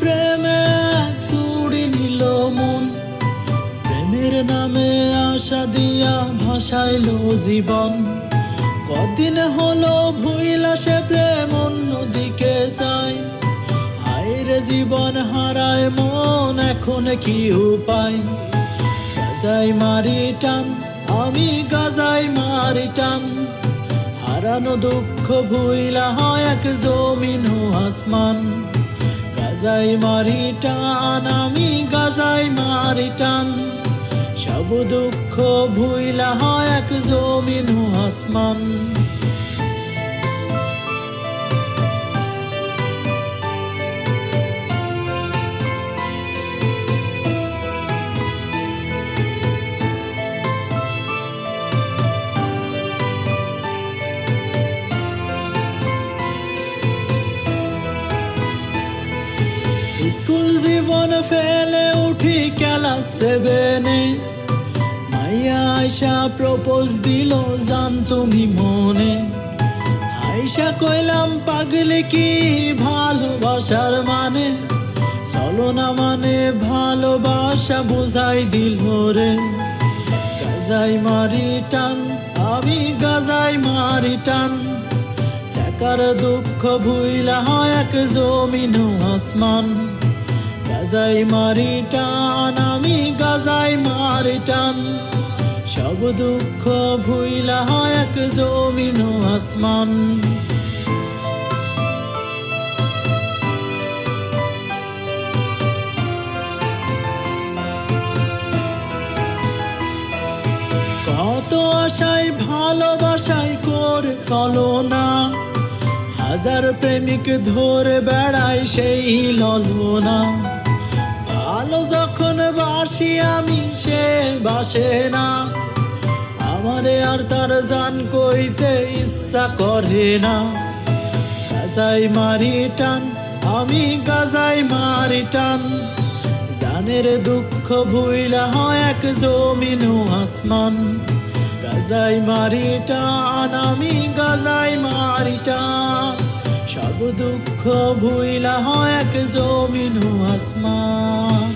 প্রেমে এক ছুড়ি নিল মন, প্রেমের নামে আশা দিয়া ভাসাইলো জীবন। কদিন হলো ভুইলা সে প্রেম অন্যদিকে চায়, হায়রে জীবন হারায় মন এখন কি উপায়। গাজাই মারি টান, আমি গাজাই মারি টান, হারানো দুঃখ ভুইলা হয় এক জমিন ও আসমান। গাজাই মারি টান, আমি গাজাই মারি টান, সব দুঃখ ভুইলা হয় এক জমিন ও আসমান। স্কুল জীবন ফেলে উঠি ক্লাস 7 এ, মাইয়া আয়শা প্রপোজ দিল জান তুমি মনে। আয়শা কইলাম পাগলি কি ভালোবাসার মানে, চলো না মানে ভালোবাসা বুঝাই দিল রে। গাজাই মারি টান, আমি গাজাই মারি টান, সেকার দুঃখ ভুইলা হয় এক জমিন ও আসমান। গাজাই মারি টান, আমি গাজাই মারি টান, সব দুঃখ ভুইলা হয় এক জমিন ও আসমান। কত আশায় ভালোবাসায় করে চলো না, হাজার প্রেমিক ধরে বেড়াই সেই ললনা। ভালো যখন বাসি আমি সে বাসে না, আমারে আর তার জান কইতে ইচ্ছা করে না। গাজাই মারি টান, আমি গাজাই মারি টান, জানের দুঃখ ভুইলা হয় এক জমিন ও আসমান। গাজাই মারি টান, আমি গাজাই মারি টান, সব দুঃখ ভুইলা হয় এক জমিন ও আসমান।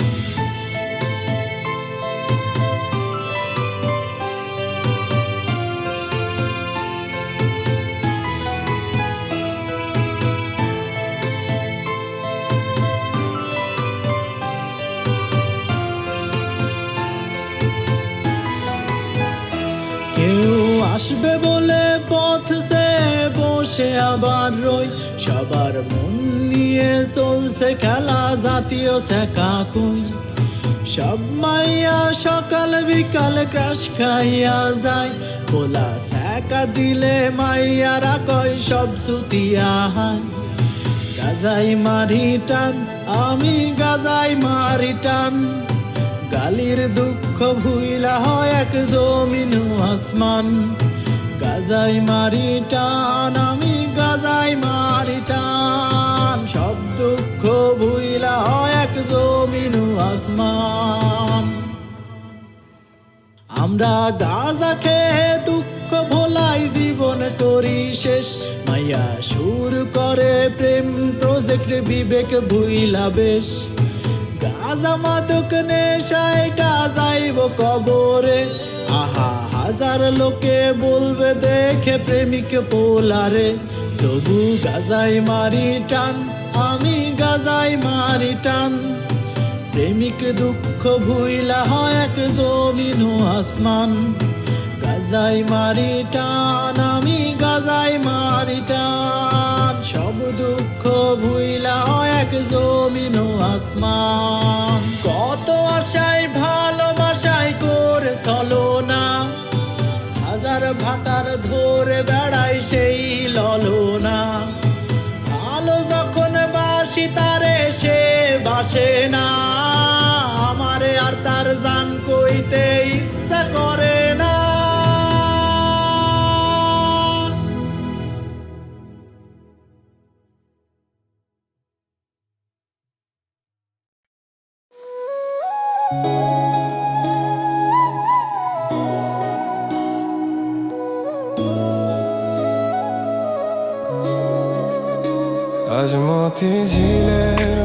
কেউ আসবে বলে পথ সে বসে আবার রই, সবার মন নিয়ে চলছে খেলা জাতীয় শেখা কই। সব মাইয়া সকাল বিকাল ক্রাশ খাইয়া যায়, পোলা শেখা দিলে মাইয়ারা কয় সব সুতিয়া হায়। গাজাই মারি টান, আমি গাজাই মারি টান, গালির দুঃখ ভুইলা হয় এক জমিন ও আসমান। গাজাই মারি টান, আমি গাজাই মারি টান, সব দুঃখ ভুইলা হয় এক জমিন ও আসমান। আমরা গাজা খেয়ে দুঃখ ভোলাই জীবন করি শেষ, মাইয়া সুর করে প্রেম প্রজেক্ট বিবেক ভুইলা বেশ। গাজা মাদক নেশা এটা যাইব কবরে, আহা হাজার লোকে বলবে দেখে প্রেমিক পোলারে। তবু গাজাই মারি টান, আমি গাজাই মারি টান, প্রেমিক দুঃখ ভুইলা হয় এক জমিন ও আসমান। গাজাই মারি টান, আমি গাজাই মারি টান, সব দুঃখ ভুইলা হয় এক জমিন ও আসমান। কত আশায় ভালোবাসায় করে চলো না, হাজার ভাতার ধরে বেড়াই সেই ললনা। ভালো যখন বাসি তারে সে বাসে না, আমারে আর তার জান কইতে ইচ্ছা করে না। আজ মতি ঝিলের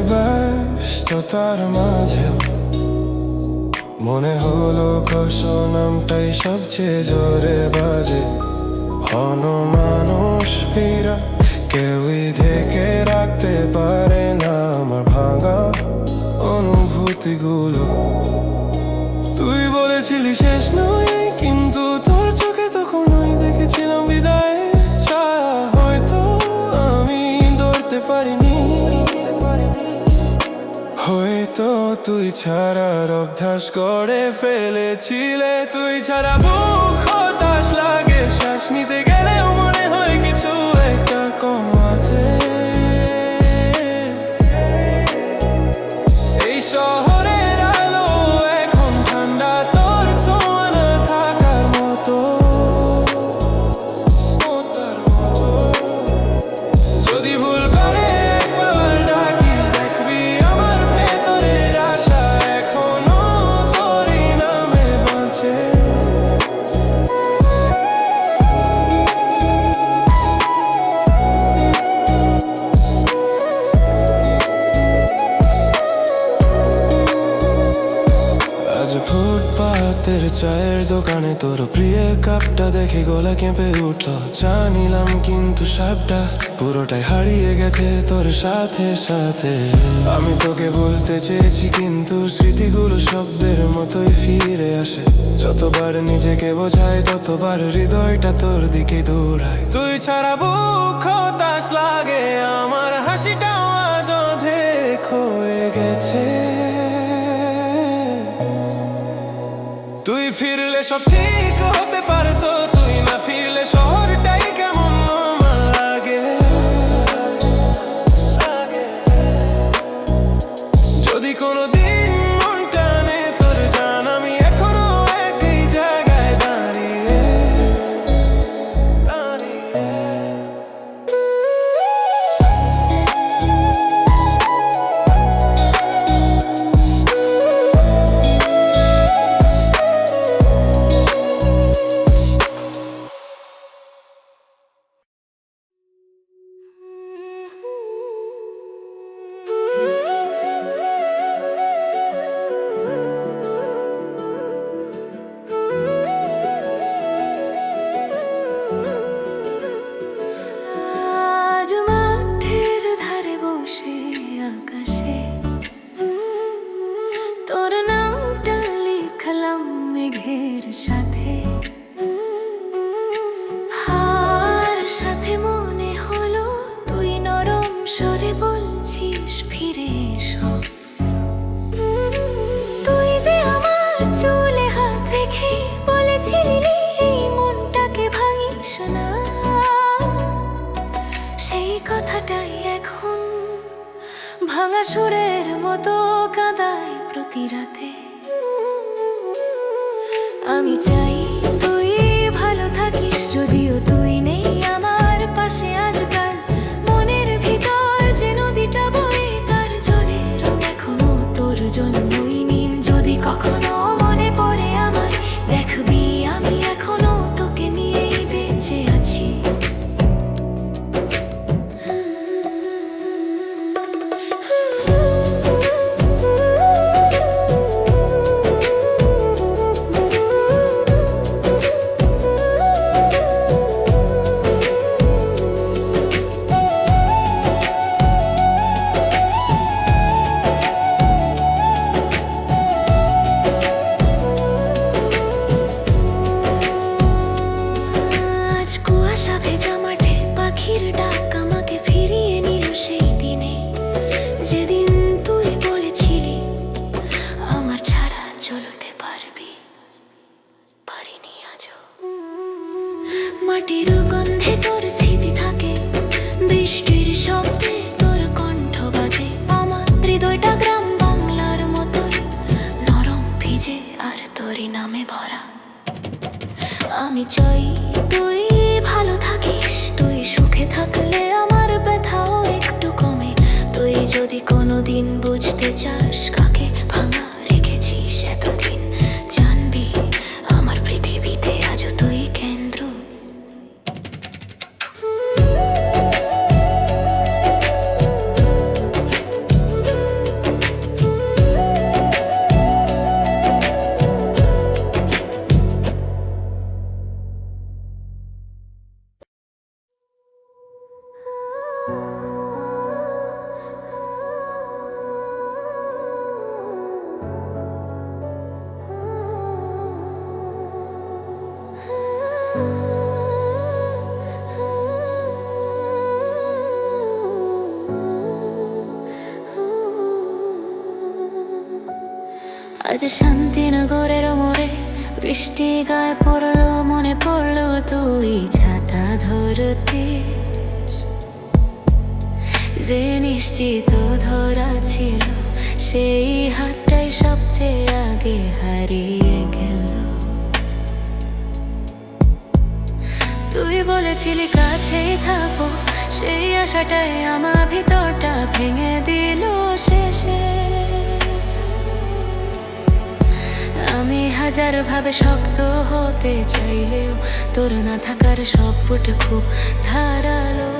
ব্যস্ততার মাঝেও মনে হলো কসো নামটাই সবচেয়ে জোরে বাজে। মানুষেরা কেউই ঢেকে রাখতে পারে না আমার ভাঙা অনুভূতিগুলো। তুই বলেছিলি শেষ নয়, কিন্তু তোর চোখে তখনই দেখেছিলাম বিদায়ের ছায়া। হয়তো আমি ধরতে পারিনি, হয়তো তুই ছাড়ার অভ্যাস করে ফেলেছিলে। তুই ছাড়া বুক হতাশ লাগে, শ্বাস নিতে গেলেও মনে হয় কিছু একটা কম আছে। এই শহরের আলো এখন ঠান্ডা, তোর ছোঁয়া না থাকার মতো। যদি ভুল করে একবার ডাকিস, দেখবি আমার ভেতরের আশা এখনো তোরই নামে বাঁচে। আজ ফুটপাতের চায়ের দোকানে তোর প্রিয় কাপটা দেখে গলা কেঁপে উঠলো। চা নিলাম কিন্তু সাপটা পুরোটাই হারিয়ে গেছে তোর সাথে সাথে। আমি তোকে বলতে চেয়েছি, কিন্তু স্মৃতিগুলো শব্দের মতোই ফিরে আসে। যতবার নিজেকে বোঝাই ততবার হৃদয়টা তোর দিকে দৌড়ায়। তুই ছাড়া বুক হতাশ লাগে, আমার হাসিটাও আজ অর্ধেক হয়ে গেছে। তুই ফিরলে সব ঠিক হতে পারতো, তুই না ফিরলে শহরটাই কেমন আমার লাগে। যদি কোনোদিন মন টানে তোর জান, আমি এখনো একই জায়গায় দাঁড়িয়ে দাঁড়িয়ে। আজ মাঠের ধারে বসে আকাশে তোর নামটা লিখলাম মেঘের সাথে। আর সাথে মনে হলো তুই নরম স্বরে বলছিস ফিরে এসো। তুই যে আমার চুলে হাত রেখে বলেছিলি এই মনটাকে ভাঙিস না, সেই কথাটাই এখন ভাঙা সুরের মতো কাঁদায় প্রতি রাতে। আমি চাই তুই ভালো থাকিস, যদিও তুই নেই আমার পাশে আজকাল। মনের ভিতর যে নদীটা বয়ে তার জলের রং এখনো তোর জন্যই নীল। যদি কখনো মনে পড়ে আমার, দেখবি আমি এখনো তোকে নিয়েই বেঁচে আছি। আজ কুয়াশা ভেজা মাঠে পাখির ডাক আমাকে ফিরিয়ে নিল সেই দিনে, যেদিন তুই বলেছিলি আমার ছাড়া চলতে পারবি। পারিনি আজও। মাটির গন্ধে তোর স্মৃতি থাকে, বৃষ্টির শব্দে তোর কণ্ঠ বাজে। আমার হৃদয়টা গ্রাম বাংলার মতোই নরম ভিজে আর তোরই নামে ভরা। আমি চাই তুই ভালো থাকিস, তুই সুখে থাকলে আমার ব্যথাও একটু কমে। তুই যদি কোনোদিন বুঝতে চাস কাকে ভাঙা রেখেছিস এতদিন, জানবি আমার পৃথিবীতে আজও তুই কেন্দ্র। আজ শান্তিনগরের মোড়ে বৃষ্টি গায়ে পড়লো, মনে পড়লো তুই ছাতা ধরতে, যে নিশ্চিত ধরা ছিল সেই হাতটাই সবচেয়ে আগে হারিয়ে গেল। তুই বলেছিলি কাছেই থাকবো, সেই আশাটাই আমার ভিতরটা ভেঙে দিল শেষে। আমি হাজার ভাবে শক্ত হতে চাইলেও তোর না থাকার সব ফুটে খুব ধারালো।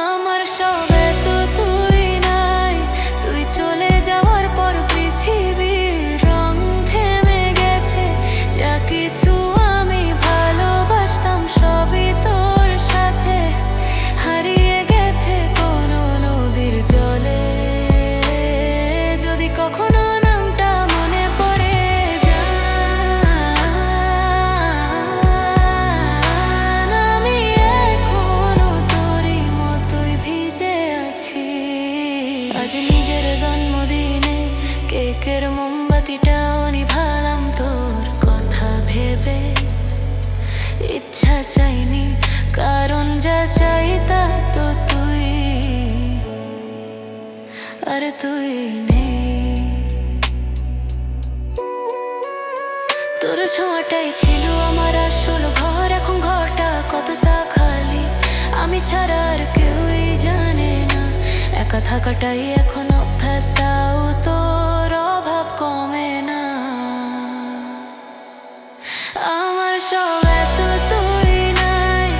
আমার সব এত তুই নাই, তুই চলে যাওয়ার পর পৃথিবীর রং থেমে গেছে। যা কিছু আমি ভালোবাসতাম সবই তোর সাথে হারিয়ে গেছে কোনো নদীর জলে। যদি কখনো নামটা মনে পড়ে যান, আমি এখনো তোরই মতোই ভিজে আছি। আজ নিজের জন্মদিনে কেকের মোমবাতিটাও নিভালাম তোর কথা ভেবে। ইচ্ছা চাইনি কারণ যা চাই তা তো তুই, আর তুই নেই। তোর ছোঁয়াটাই ছিল আমার আসল ঘর, এখন ঘরটা কতটা খালি আমি ছাড়া আর কেউই জানে না। একা থাকাটাই এখন অভ্যাস, তাও তোর অভাব কমে না। আমার সব এত তুই নাই,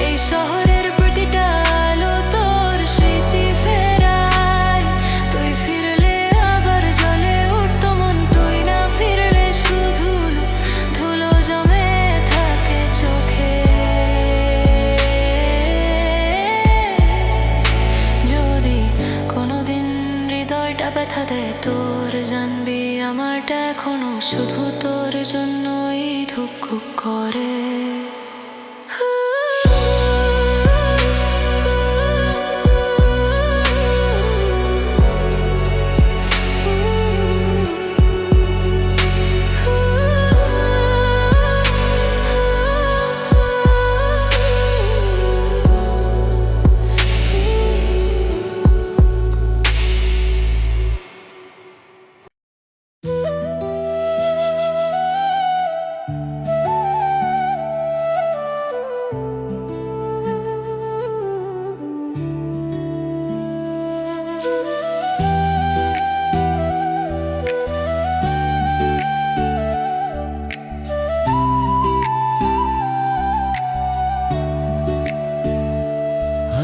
এই শহরের প্রতিটা আলো তোর স্মৃতি ফেরায়। তুই ফিরলে আবার জ্বলে উঠতো মন, তুই না ফিরলে শুধু ধুলো জমে থাকে চোখে। যদি কোনোদিন হৃদয়টা ব্যথা দেয় তোর, জানবি আমারটা এখনো শুধু তোর জন্যই ধুকধুক করে।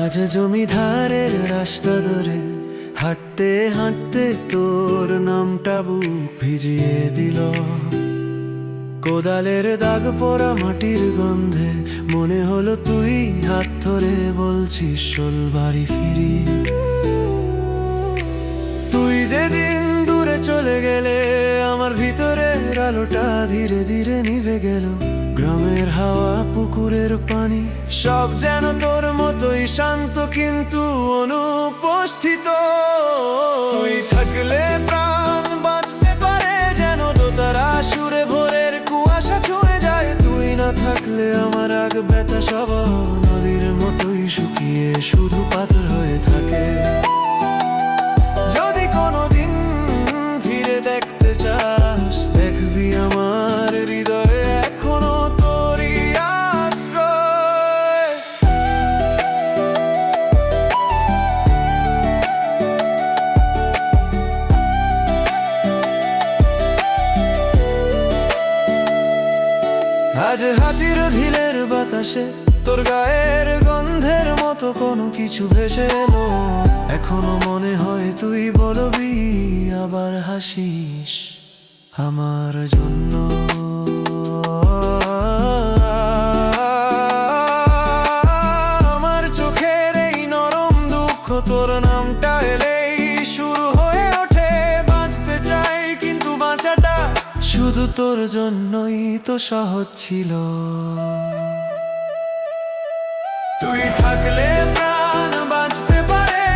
আজ জমিধারের রাস্তা ধরে হাঁটতে হাঁটতে তোর নামটা বুক ভিজিয়ে দিল। কোদালের দাগ পড়া মাটির গন্ধে মনে হলো তুই হাত ধরে বলছিস চল বাড়ি ফিরি। তুই যেদিন দূরে চলে গেলে আমার ভিতরের আলোটা ধীরে ধীরে নিভে গেল। গ্রামের হাওয়া পুকুরের পানি সব যেন তোর মতোই শান্ত কিন্তু অনুপস্থিত। তুই থাকলে প্রাণ বাঁচতে পারে যেন দোতারা সুরে ভোরের কুয়াশা ছুঁয়ে যায়। তুই না থাকলে আমার আগ ব্যথা সব নদীর মতোই শুকিয়ে শুধু পাথর হয়ে থাকে। যদি কোনোদিন ফিরে দেখতে চাস, দেখবি আমার হৃদয়ে এখনো তোরই আশ্রয়। আজ হাতির ঢিলের বাতাসে তোর গায়ের গন্ধের মতো কোনো কিছু ভেসে এলো। এখনো মনে হয় তুই বলবি আবার হাসিস আমার জন্য। আমার চোখের এই নরম দুঃখ তোর নামটা এলেই শুরু হয়ে ওঠে। বাঁচতে চাই কিন্তু বাঁচাটা শুধু তোর জন্যই তো সহজ ছিল। তুই থাকলে প্রাণ বাঁচতে পারে,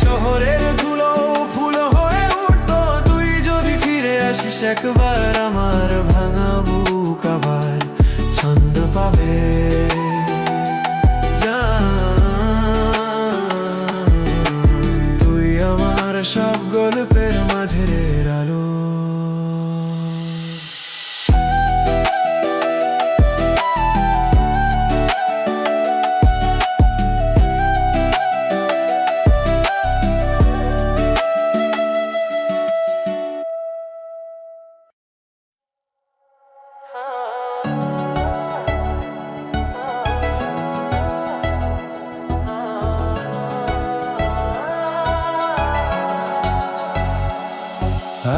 শহরের ধুলো ফুল হয়ে উঠতো। তুই যদি ফিরে আসিস একবার, আমার ভাঙা বুক আবার ছন্দ পাবে। জান, তুই আমার সব গল্পের মাঝের আলো।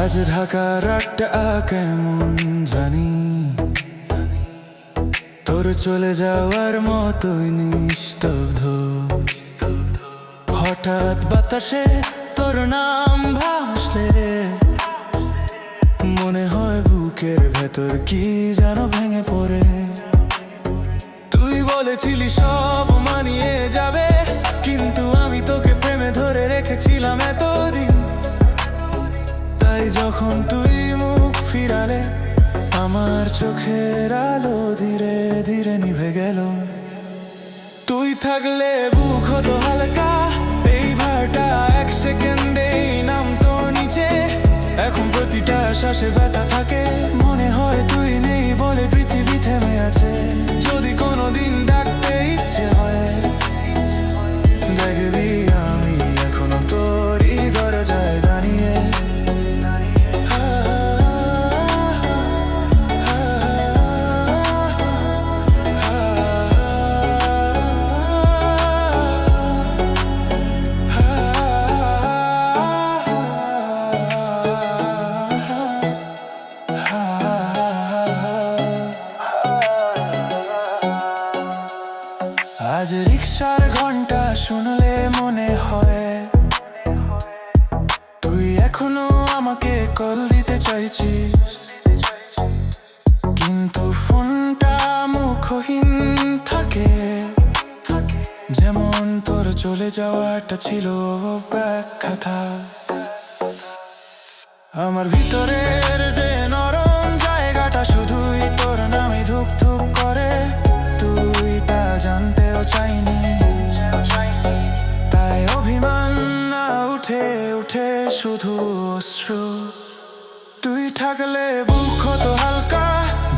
আজ ঢাকার রাতটা কেমন জানি, তোর চলে যাওয়ার মতোই নিস্তব্ধ। হঠাৎ বাতাসে তোর নাম ভাসলে মনে হয় বুকের ভেতর কি যেন ভেঙে পড়ে। তুই বলেছিলি সব মানিয়ে যাবে, কিন্তু আমি তোকে প্রেমে ধরে রেখেছিলাম এতদিন। তাই যখন তুই মুখ ফিরালে, আমার চোখের আলো ধীরে ধীরে নিভে গেল। তুই থাকলে বুক হতো হালকা, এই ভারটা এক সেকেন্ডেই নামতো নিচে। এখন প্রতিটা শ্বাসে ব্যথা থাকে, মনে হয় তুই নেই বলে পৃথিবী থেমে আছে। যদি কোনোদিন ডাকতে ইচ্ছে হয়, দেখবি আমি এখনো তোরই দরজায় দাঁড়িয়ে। আজ রিক্সার ঘন্টা শুনলে মনে হয় তুই এখনো আমাকে কল দিতে চাইছিস, কিন্তু ফোনটা মুখহীন থাকে। যেমন তোর চলে যাওয়াটা ছিল ব্যাখ্যাথা। আমার ভিতরের যে নরম জায়গাটা শুধুই তোর নামে ধুক ধুক করে। তুই তা জানতেও চাইনি, তাই অভিমান না উঠে উঠে শুধু অশ্রু। তুই থাকলে বুক হতো হালকা,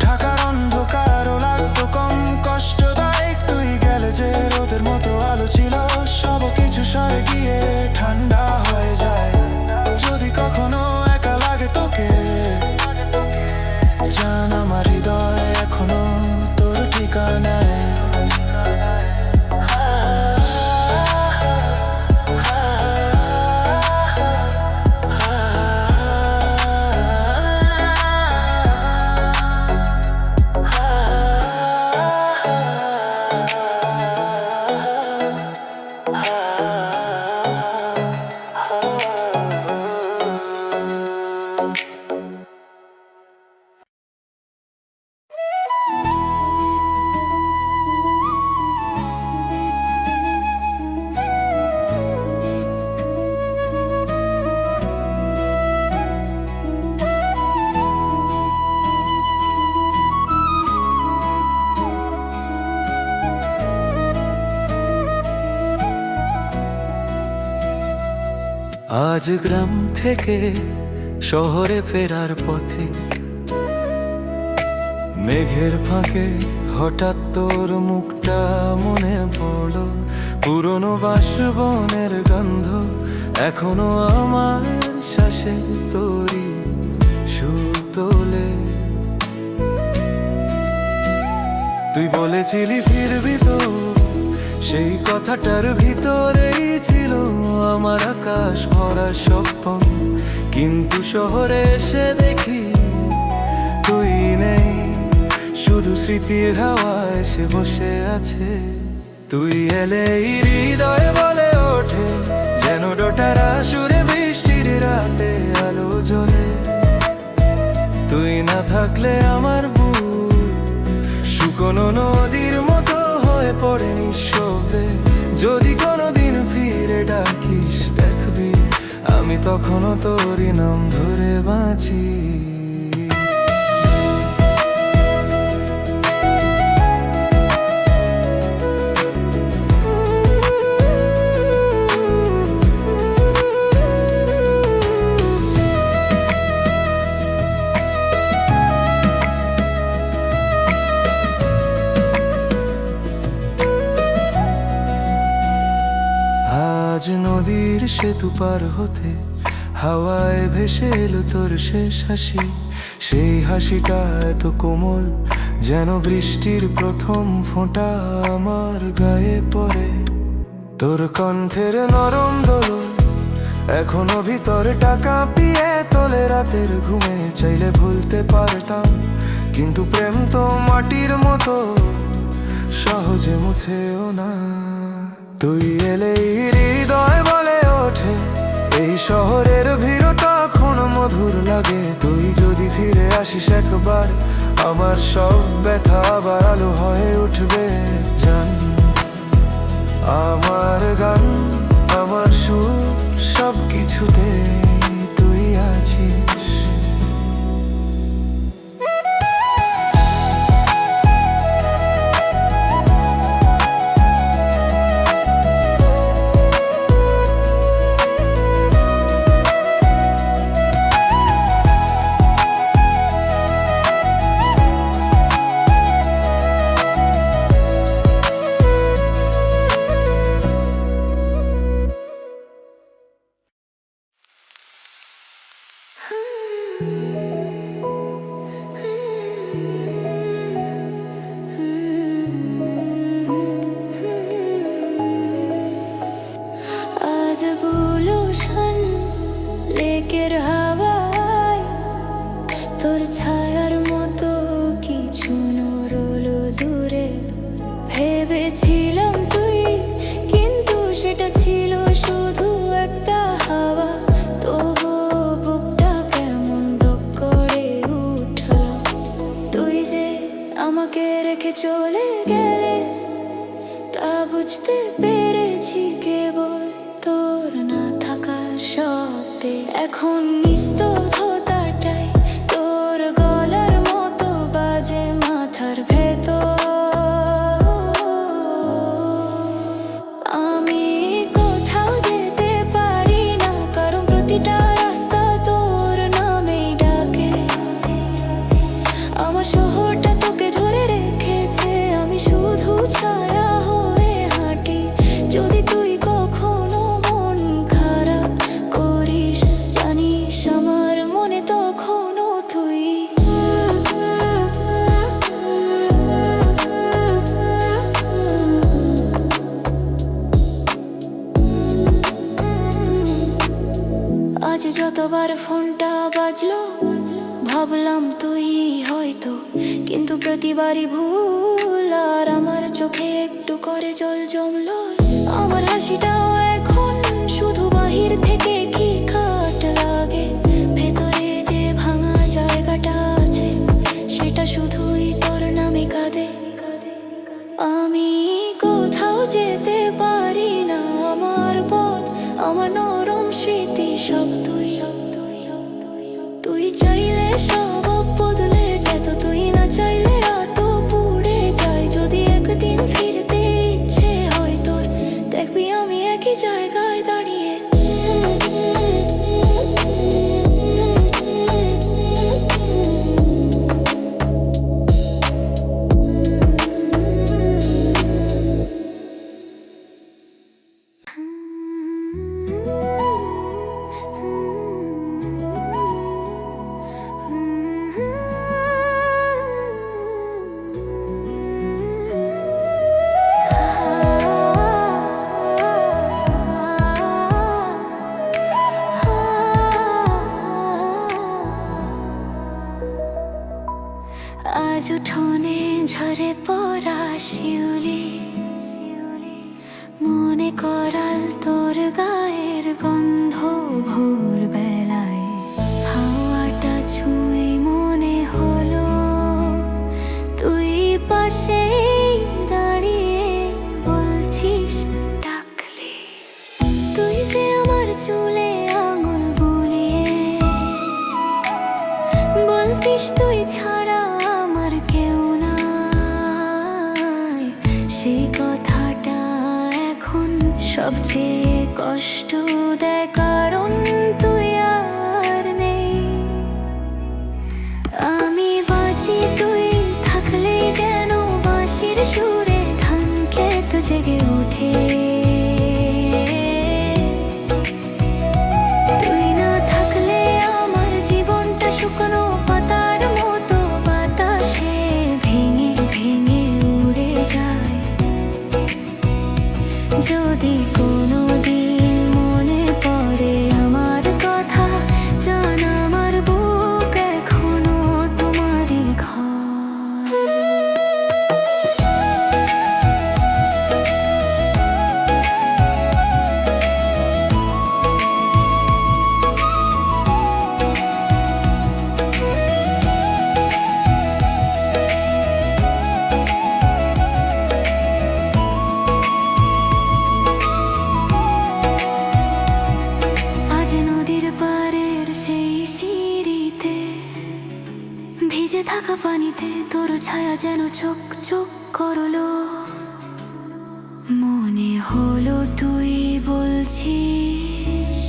ঢাকার অন্ধকারও লাগতো কম কষ্টদায়ক। তুই গেলে যে রোদের মতো আলো ছিল, সব কিছু সরে গিয়ে ঠান্ডা হয়ে যায়। যদি কখনো একা লাগে তোকে, জান আমার হৃদয় এখনো তোর ঠিকানায়। আজ গ্রাম থেকে শহরে ফেরার পথে, মেঘের ফাঁকে হঠাৎ তোর মুখটা মনে পড়লো। পুরনো বাসবনের গন্ধ এখনো আমার শ্বাসে তোরই সুর তোলে। তুই বলেছিলি ফিরবি তো, সেই কথাটার ভিতরেই ছিল আমার আকাশ ভরা স্বপ্ন। কিন্তু শহরে এসে দেখি তুই নেই, শুধু স্মৃতির হাওয়া এসে বসে আছে। তুই এলেই হৃদয় বলে ওঠে, যেন ডোটারা সুরে বৃষ্টির রাতে আলো জ্বলে। তুই না থাকলে আমার বুক শুকনো নদীর মতো হয়ে পড়ে নিঃশব্দে। যদি কোনোদিন ফিরে ডাকিস দেখবি আমি তখনও তোরই নাম ধরে বাঁচি। আজ নদীর সেতু পার হতে হাওয়ায় ভেসে এলো তোর শেষ হাসি। সেই হাসিটা এত কোমল যেন বৃষ্টির প্রথম ফোঁটা আমার গায়ে পড়ে। তোর কণ্ঠের নরম দোলন এখনো ভিতরে টাকা পিয়ে তোলে রাতের ঘুমে। চাইলে ভুলতে পারতাম কিন্তু প্রেম তো মাটির মতো সহজে মুছেও না। তুই এলেই হৃদয় বলে ওঠে এই শহরের ভিড় তখন মধুর লাগে। তুই যদি ফিরে আসিস একবার আমার সব ব্যথা আবার আলো হয়ে উঠবে। জান আমার গান আমার সুর সব কিছুতে তুই আছিস। आज गुलशन লেকের হাওয়ায় তোর ছায়ার মতো কিছু নরলো দূরে। ভেবেছিলাম তুই কিন্তু সেটা ছিল শুধু একটা হাওয়া। তবু বুকটা কেমন ধক করে উঠলো। তুই যে আমাকে রেখে চলে গেলে তা বুঝতে পেরেছি কেবল তোর না থাকার শব্দে। এখন নিস্তব্ধতাটাই তোর গলার মতো বাজে মাথার ভেতর। আমি কোথাও যেতে পারি না কারণ প্রতিটা রাস্তা তোর নামেই ডাকে। আমার শহরটা তোকে ধরে রেখেছে আমি শুধু ছায়া হয়ে হাঁটি। যদি তুই কখনো মন খারাপ করিস জানিস আমার মনে তখনও তুই। আজ যতবার ফোনটা বাজলো ভাবলাম তুই হয়তো, কিন্তু প্রতিবারই ভুল আর আমার চোখে একটু করে জল জমলো। আমার হাসিটাও এখন শুধু বাহির থেকে কি কাট লাগে। ভেতরে যে ভাঙা জায়গাটা আছে সেটা শুধুই তোর নামে কাঁদে। আমি কোথাও যেতে পারি না আমার পথ আমার নরম স্মৃতি সব তুই। তুই চাইলে সব বদলে যেত তুই না চাইলে রাতও পুড়ে যায়। যদি একদিন ফিরতে ইচ্ছে হয় তোর দেখবি আমি একই জায়গায় দাঁড়িয়ে। আজ উঠোনে ঝরে পড়া শিউলি মনে করাল তোর গায়ের গন্ধ ভোর বেলায়। হাওয়াটা ছুঁয়ে মনে সবচেয়ে কষ্ট দেয় কারণ তুই আর নেই। আমি বাঁচি তুই থাকলেই যেন বাঁশির সুরে ধান ক্ষেত জেগে ওঠে। তুই না থাকলে আমার জীবনটা শুকনো পাতার মতো বাতাসে ভেঙে ভেঙে উড়ে যায়। যদি কোনো দিন মনে পড়ে আমার কথা, জান আমার বুক এখনো তোমারই ঘর। আজ নদীর পাড়ের সেই সিঁড়িতে ভিজে থাকা পানিতে তোর ছায়া যেন চোখ চোখ করলো। মনে হলো তুই বলছিস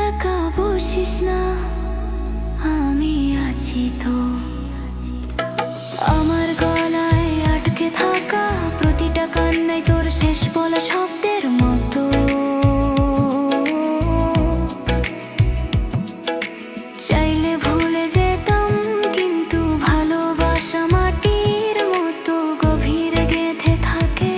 একা বসিস না, আমি আছি তো। আমার গলায় আটকে থাকা প্রতিটা কান্নাই তোর শেষ বলা শব্দের মতো। চাইলে ভুলে যেতাম কিন্তু ভালোবাসা মাটির মতো গভীরে গেঁথে থাকে।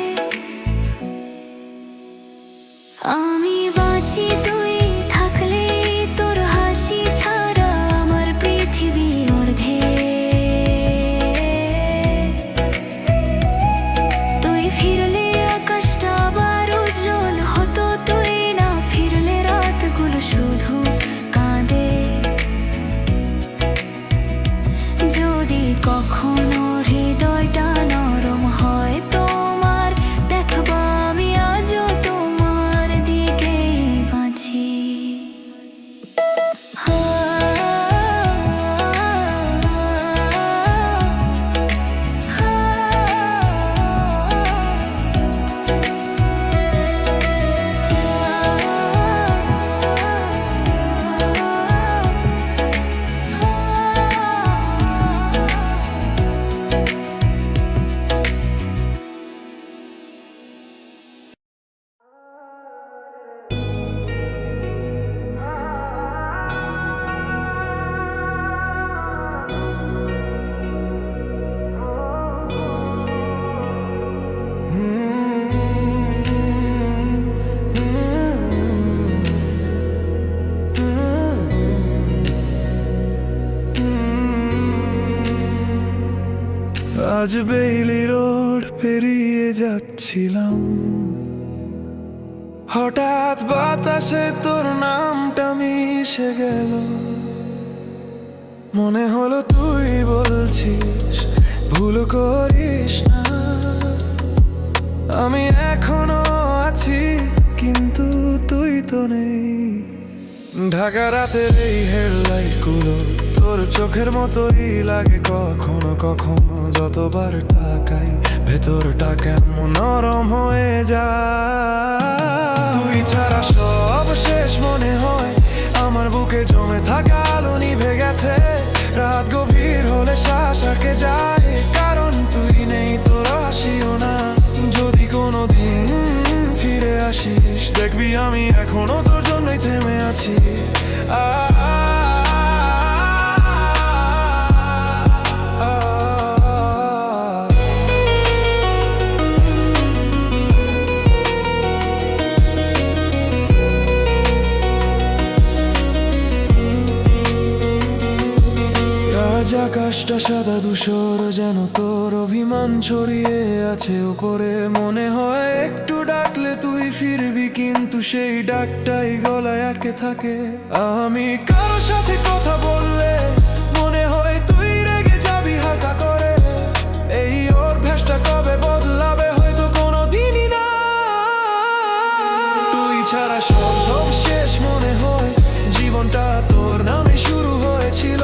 আমি বাঁচি তুই থাকলেই তোর হাসি ছাড়া আমার পৃথিবী অর্ধেক। তুই ফিরলে আকাশটা আবার উজ্জ্বল হতো, তুই না ফিরলে রাতগুলো শুধু কাঁদে। যদি কখনো হৃদয়টা নরম হয় তোমার, দেখবা আমি আজও তোমার দিকেই বাঁচি। আজ বেইলি রোড পেরিয়ে যাচ্ছিলাম, হঠাৎ বাতাসে তোর নামটা মিশে গেল। মনে হলো তুই বলছিস ভুল করিস না, আমি এখনো আছি কিন্তু তুই তো নেই। ঢাকা রাতের এই হেডলাইট গুলো তোর চোখের মতোই লাগে কখনো কখনো। যতবার তাকাই ভেতরটা কেমন নরম হয়ে যায়। তুই ছাড়া সব শেষ মনে হয়, আমার বুকে জমে থাকা আলো নিভে গেছে। রাত গভীর হলে শ্বাস আটকে যায়, কারণ তুই নেই তোর হাসিও না। যদি কোনো দিন ফিরে আসিস দেখবি আমি এখনো তোর জন্যই থেমে আছি। আকাশটা সাদা ধূসর, যেন তোর অভিমান ছড়িয়ে আছে উপরে। মনে হয় একটু ডাকলে তুই ফিরবি, কিন্তু সেই ডাকটাই গলায় আটকে থাকে। আমি কারোর সাথে কথা বললে মনে হয় তুই রেগে যাবি হালকা করে। এই ওর ভেসটা কবে বদলাবে হয়তো কোনো দিনই না। তুই ছাড়া সব শেষ মনে হয়, জীবনটা তোর নামে শুরু হয়েছিল।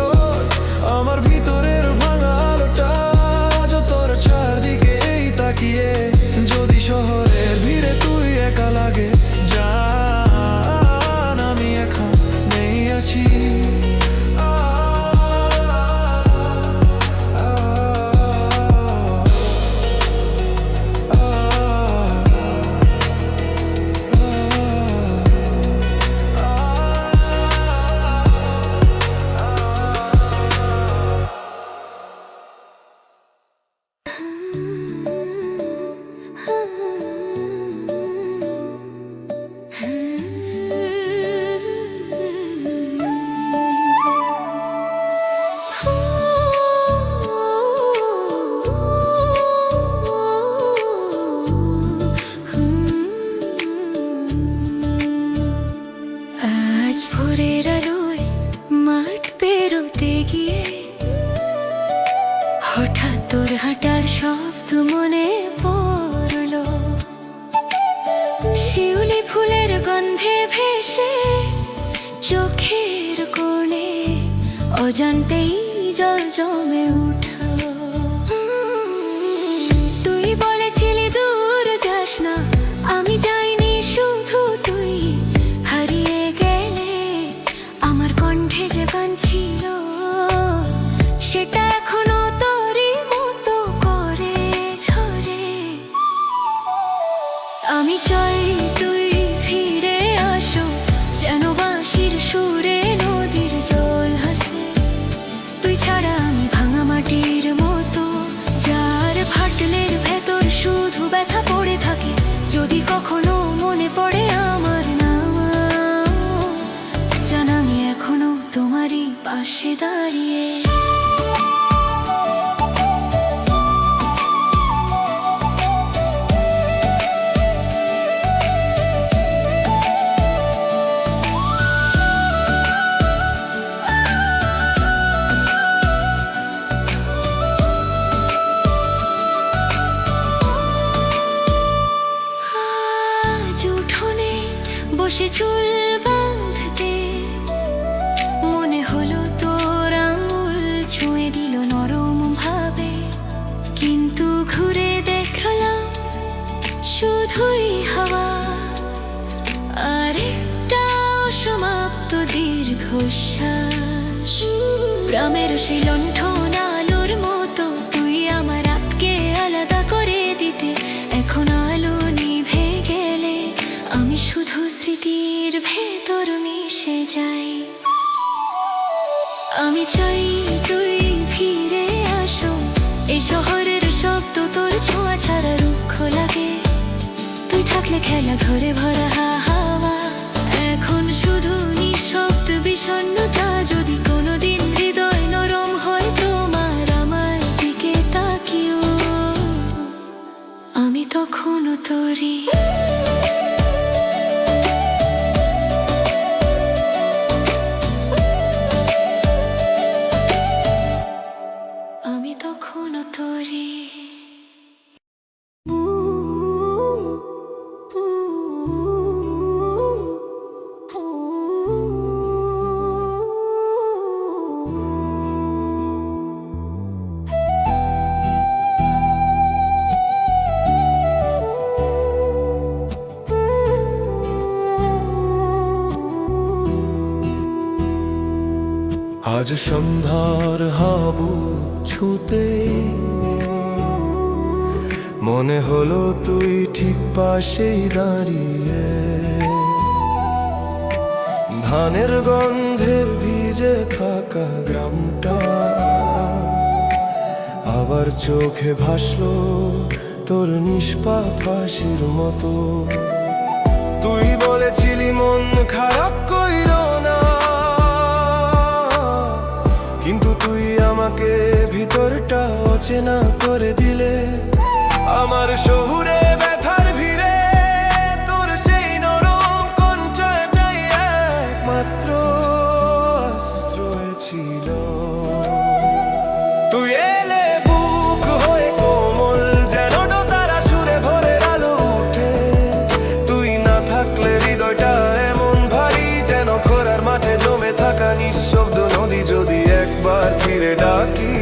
আমার ভিতরের ভাঙা আলোটা আজও তোর চারদিকে এই তাকিয়ে। যদি শহরের ভিড়ে তুই হঠাৎ তোর হাঁটার শব্দ মনে পড়লো, শিউলি ফুলের গন্ধে ভেসে চোখের কোণে অজান্তেই জল জমে উঠল। তুই বলেছিলি দূর যাস না, আমি যাইনি, শুধু তুই হারিয়ে গেলে। আমার কণ্ঠে যে গান ছিল সেটা এখনো তোরই মতো করে ঝরে। আমি চাই তুই ফিরে আসো, যেন বাঁশির সুরে নদীর জল হাসে। তুই ছাড়া আমি ভাঙা মাটির মতো, যার ফাটলের ভেতর শুধু ব্যথা পড়ে থাকে। যদি কখনো মনে পড়ে আমার নাম, জান আমি এখনো তোমারই পাশে দাঁড়িয়ে। উঠোনে বসে চুল বাঁধতে মনে হলো তোর আঙুল ছুঁয়ে দিল নরম ভাবে, কিন্তু ঘুরে দেখলাম শুধুই হাওয়া আর একটা অসমাপ্ত দীর্ঘশ্বাস। গ্রামের সেই লণ্ঠন আলোর মতো তুই আমার রাতকে আলাদা করে দিতে। এখন আলো নিভে গেলে আমি শুধু স্মৃতির ভেতর মিশে যাই। আমি চাই তুই ফিরে আসো, এই শহরের শব্দ তোর ছোঁয়া ছাড়া রুক্ষ লাগে। তুই থাকলে খেলা ঘরে ভরা হাওয়া, এখন শুধু নিঃশব্দ বিষণ্ণতা। যদি কোনোদিন হৃদয় নরম হয় তোমার আমার দিকে তাকিও, আমি তখনও তোরই। আমি তখনও তোরই। আজ সন্ধ্যার হাবু ছুতে মনে হলো তুই ঠিক পাশেই দাঁড়িয়ে। ধানের গন্ধে ভিজে থাকা গ্রামটা আবার চোখে ভাসলো তোর নিষ্পাপ হাসির মতো। তুই বলেছিলি মন খারাপ কইরো না, কিন্তু তুই আমাকে ভিতরটা অচেনা করে দিলে। আমার শহুরে ব্যথার ভিড়ে তোর সেই নরম কণ্ঠটাই একমাত্র আশ্রয় ছিল। তুই এলে বুক হয়ে কোমল, যেন তারা সুরে ভোরের আলো উঠে। তুই না থাকলে হৃদয়টা এমন ভারী, যেন খোরার মাঠে জমে থাকা নিঃশব্দ নদী। যদি একবার ফিরে ডাকি,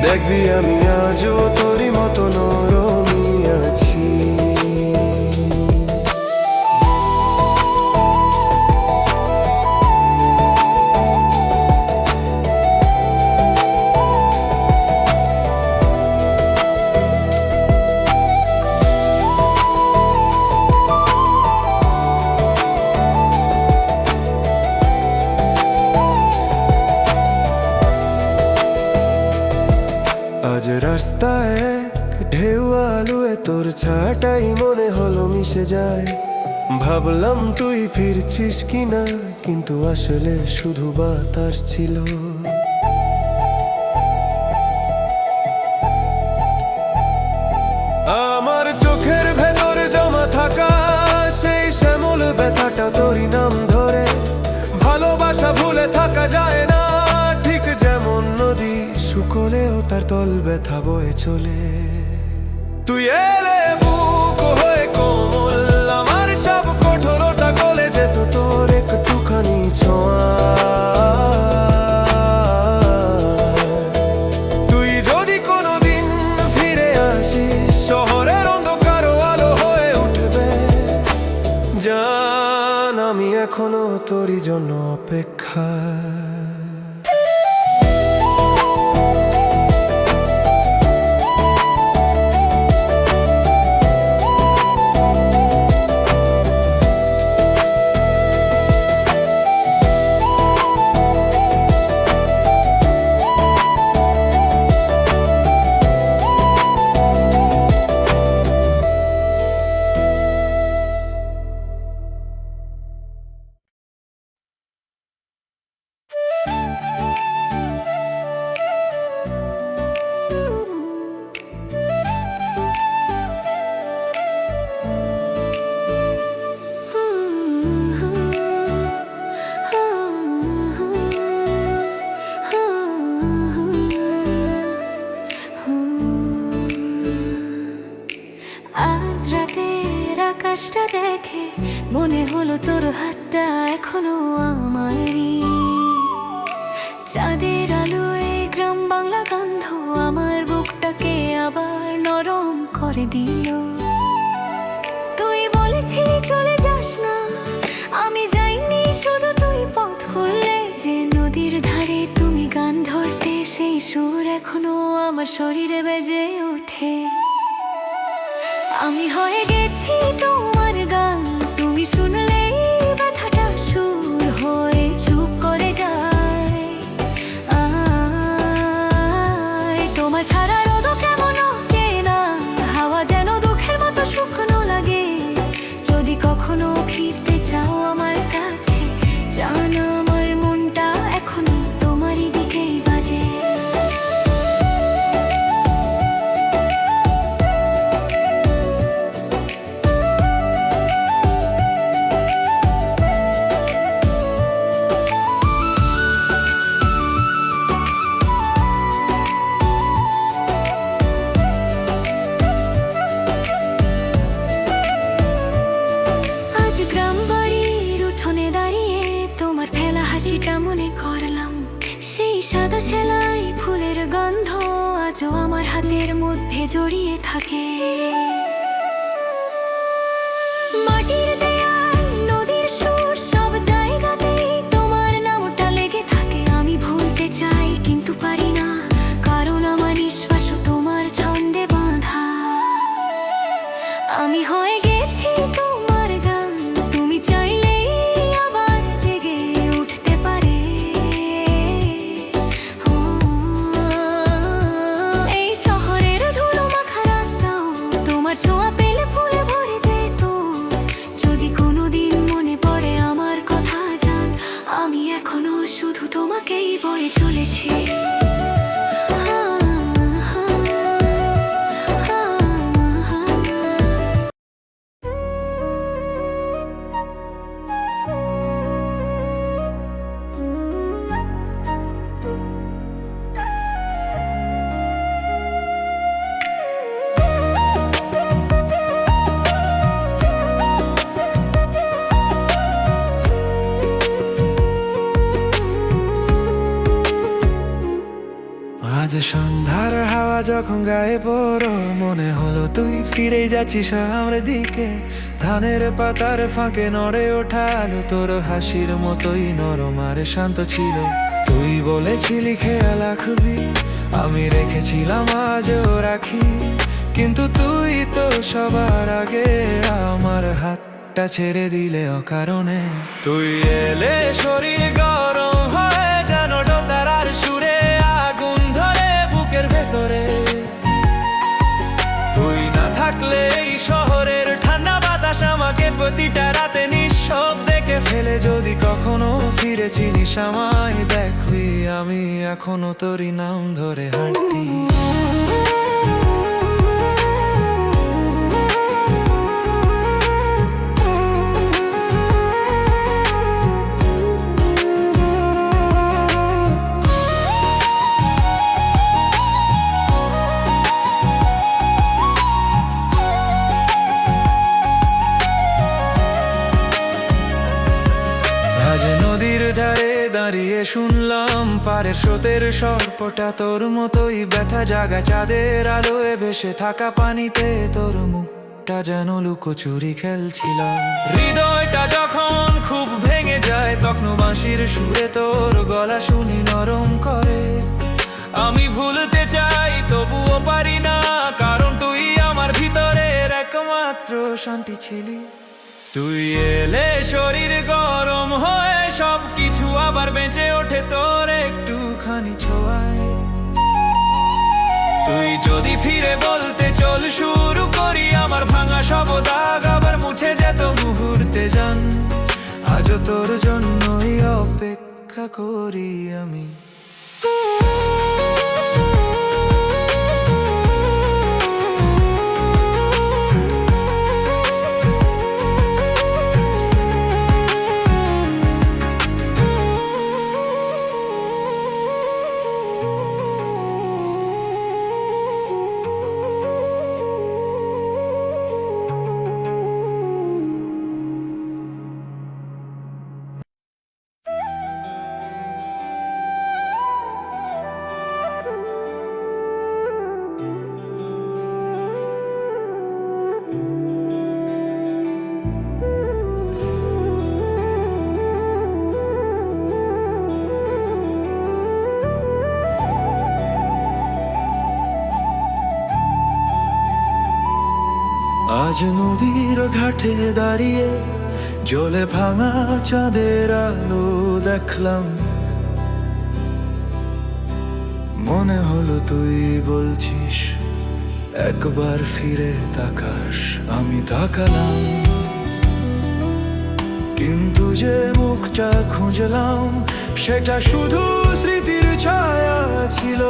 দেখবি আমি আজও তোরই মতো নরমই আছি। আজ রাস্তায় এক ঢেউ আলুয়ে তোর ছাটাই মনে হলো মিশে যায়। ভাবলাম তুই ফিরছিস কিনা, কিন্তু আসলে শুধু বাতাস ছিল। আমার চোখের ভেতর জমা থাকা সেই শ্যামল ব্যথাটা তোরই নাম ধরে। ভালোবাসা ভুলে থাকা যায় না, ঠিক যেমন পাতার তল ব্যথা বয়ে চলে। তুই এলে বুক হয়ে কোমল, আমার সব কঠোরতা গলে যেত তোর একটুখানি ছোঁয়া। তুই যদি কোনোদিন ফিরে আসিস, শহরের অন্ধকারও আলো হয়ে উঠবে। জান, আমি এখনো তোরই জন্য অপেক্ষা। আজ রাতের আকাশটা দেখে মনে হলো তোর হাতটা এখনো আমারই। চাঁদের আলোয় গ্রাম বাংলা গন্ধ আমার বুকটাকে আবার নরম করে দিল। তুই বলেছিলি চলে যাস না, আমি যাইনি, শুধু তুই পথ খুললে যে নদীর ধারে তুমি গান ধরতে, সেই সুর এখনো আমার শরীরে বেজে ওঠে। আমি হয়ে গেছি তোমার গান, তুমি শুনলেই ব্যথাটা সুর হয়ে চুপ করে যায়। তোমার ছাড়া রোদও কেমন চেনা, হাওয়া যেন দুঃখের মতো শুকনো লাগে। যদি কখনো ফিরতে চাও আমার কাছে, জানো আমার মনটা এখনো তোমারই দিকেই বাজে। মনে করলাম সেই সাদা সেলাই ফুলের গন্ধ আজও আমার হাতের মধ্যে জড়িয়ে থাকে। মাটির দেয়াল, নদীর সুর, সব জায়গাতেই তোমার নামটা লেগে থাকে। আমি ভুলতে চাই কিন্তু পারি না, কারণ আমার নিঃশ্বাস তোমার ছন্দে বাঁধা। আমি হয়ে গেছি তোমার গান, তুমি চাইলেই আবার জেগে উঠতে পারে। এই শহরের ধুলো মাখা রাস্তাও তোমার ছোঁয়া পেলে ফুলে ভরে যেত। যদি কোনোদিন মনে পড়ে আমার কথা, জান আমি এখনো শুধু তোমাকেই বয়ে চলেছি। আজ সন্ধ্যার হাওয়া যখন গায়ে পড়ো, মনে হলো তুই ফিরে যাচ্ছিস আমার দিকে। ধানের পাতার ফাঁকে নড়ে ওঠা আলো তোর হাসির মতোই নরম আর শান্ত ছিল। তুই বলেছিলি খেয়াল রাখবি, আমি রেখেছিলাম আজও রাখি। কিন্তু তুই তো সবার আগে আমার হাতটা ছেড়ে দিলে অকারণে। তুই এলে শরীর গরম হয়ে যেন ডোতারার সুরে আগুন ধরে বুকের ভেতরে। তুই না থাকলে এই শহরের ঠান্ডা বাতাস আমাকে প্রতিটা রাতে নিঃশব্দে কে ফেলে। যদি কখনো ফিরে চিনিস আমায় দেখবি, আমি এখনো তোরই নাম ধরে হাঁটি। দাঁড়িয়ে শুনলাম পারের স্রোতের সর্পটা তোর মতোই ব্যথা জাগা চাঁদের আলোয় ভেসে থাকা পানিতে তোর মুখটা যেন লুকোচুরি খেলছিল। হৃদয়টা যখন খুব ভেঙে যায় তখন বাঁশির সুরে তোর গলা শুনি নরম করে। আমি ভুলতে চাই তবুও পারি না, কারণ তুই আমার ভিতরের একমাত্র শান্তি ছিলি। তুই এলে শরীর গরম হয়ে সব কিছু আবার বেঁচে ওঠে তোর একটুখানি ছোঁয়ায়। তুই যদি ফিরে বলতে চল শুরু করি, আমার ভাঙা সব দাগ আবার মুছে যেত মুহূর্তে জান। আজও তোর জন্যই অপেক্ষা করি আমি। আজ নদীর ঘাটে দাঁড়িয়ে জলে ভাঙা চাঁদের আলো দেখলাম। মনে হলো তুই বলছিস একবার ফিরে তাকাস। আমি তাকালাম, কিন্তু যে মুখটা খুঁজলাম সেটা শুধু স্মৃতির ছায়া ছিল।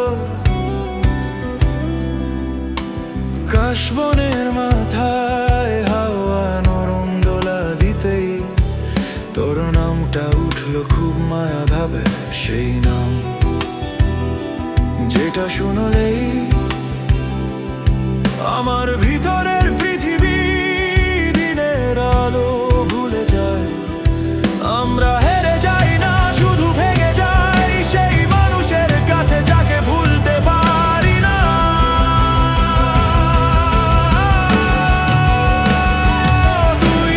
কাশবনের মাথায় হাওয়া নরম দোলা দিতেই তোর নামটা উঠলো খুব মায়া ভাবে। সেই নাম যেটা শুনলেই আমার ভিতরের পৃথিবী দিনের আলো ভুলে যায়। আমরা হেরে যাই না, শুধু ভেঙে যাই সেই মানুষের কাছে যাকে ভুলতে পারি না। তুই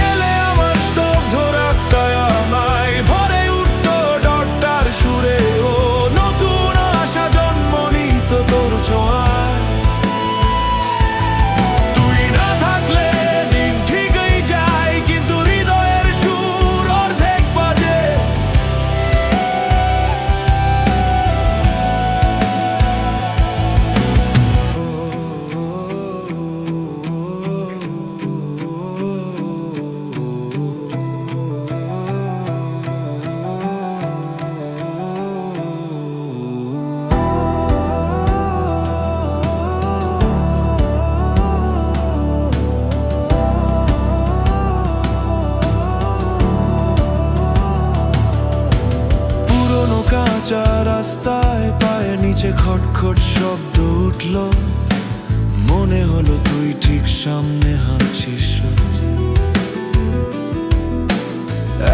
এলে আমার স্তব্ধ রাতটায় আমায় ভরে উঠতো ডরটার সুরে। ও নতুন আশা জন্ম নিত তোর ছোঁয়ায়। তুই না থাকলে দিন ঠিকই যায়, কিন্তু হৃদয়ের সুর অর্ধেক বাজে। পুরনো কাঁচা রাস্তায় পায়ের নিচে খটখট শব্দ উঠল। মনে হলো তুই ঠিক সামনে হাঁটছিস।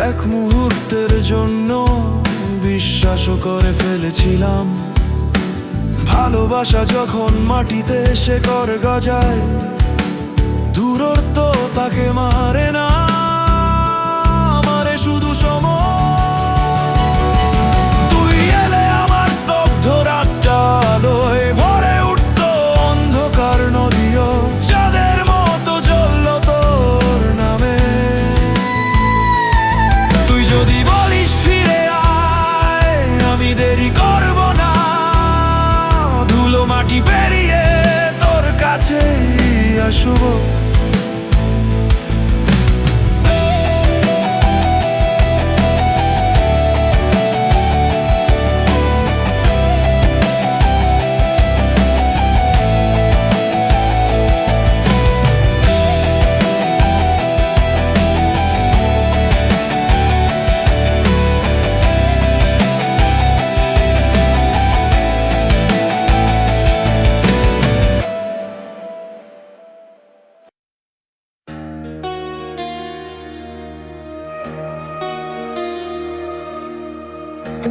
এক মুহূর্তের জন্য বিশ্বাসও করে ফেলেছিলাম ভালোবাসা যখন মাটিতে শেকড় গজায় দূরত্ব তাকে মারে না, মারে শুধু সময়। তুই এলে আমার স্তব্ধ রাতটা আলোয় ভরে উঠতো অন্ধকার নদীও চাঁদের মতো জ্বলল তোর নামে। তুই যদি বলিস ফিরে আয় আমি দেরি করব না, ধুলো মাটি পেরিয়ে তোর কাছে আসবো। আজ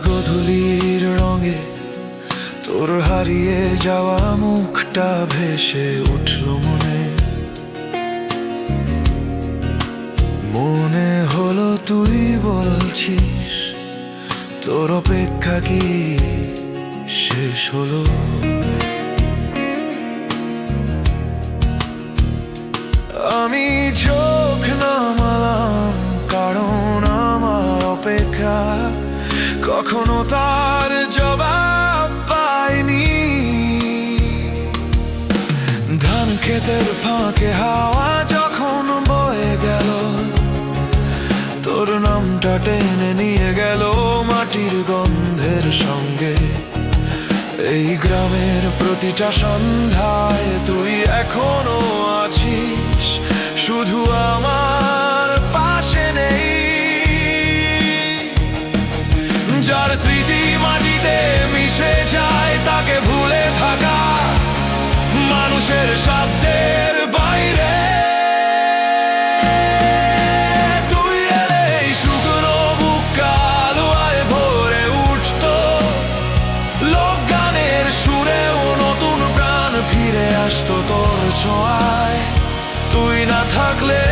গোধূলির রঙে তোর হারিয়ে যাওয়া মুখটা ভেসে উঠল মনে মনে হলো তুই বলছিস তোর অপেক্ষা কি শেষ হলো। আমি চোখ নামালাম কারণ আমার অপেক্ষা কখনো তার জবাব পাইনি। ধান ক্ষেতের ফাঁকে হাওয়া যখন বয়ে গেল তোর নামটা টেনে নিয়ে গেল মাটির গন্ধের সঙ্গে। এই গ্রামের প্রতিটা সন্ধ্যায় তুই এখনো আছিস শুধু আমার পাশে নেই। যার স্মৃতি মাটিতে মিশে যায় তাকে ভুলে থাকা মানুষের সাধ্যের বাইরে। তুই এলে শুকনো বুক কালুয়ায় ভরে উঠত লোকগানের সুরেও নতুন প্রাণ ফিরে আসতো তোর ছোঁয়ায়। তুই না থাকলে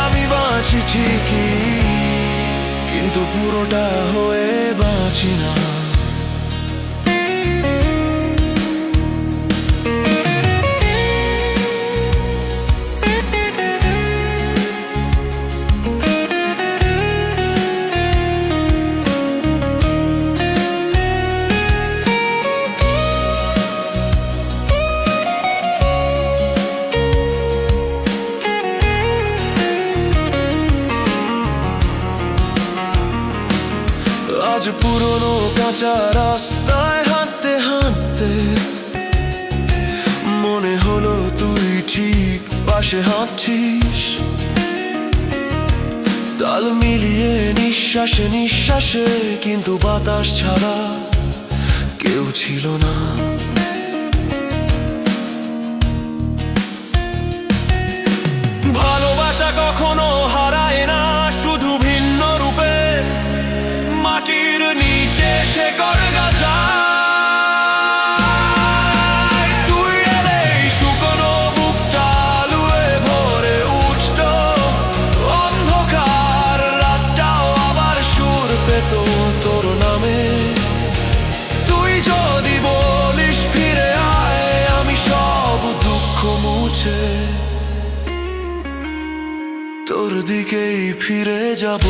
আমি বাঁচি ঠিকই কিন্তু পুরোটা হয়ে বাঁচি না। আজ পুরনো কাঁচা রাস্তায় হাঁটতে হাঁটতে মনে হলো তুই ঠিক পাশে হাঁটছিস। তাল মিলিয়ে নিঃশ্বাসে নিঃশ্বাসে কিন্তু বাতাস ছাড়া কেউ ছিল না। ভালোবাসা কখনো হারায় না শুধু ভিন্ন রূপে মাটির নিচে শেকড় গাছায়। তুই এলে শুকনো বুকটা আলুয়ে ভরে উঠত অন্ধকার রাতটাও আবার সুর পেত তোর নামে। তুই যদি বলিস ফিরে আয় আমি সব দুঃখ মুছে তোর দিকেই ফিরে যাব।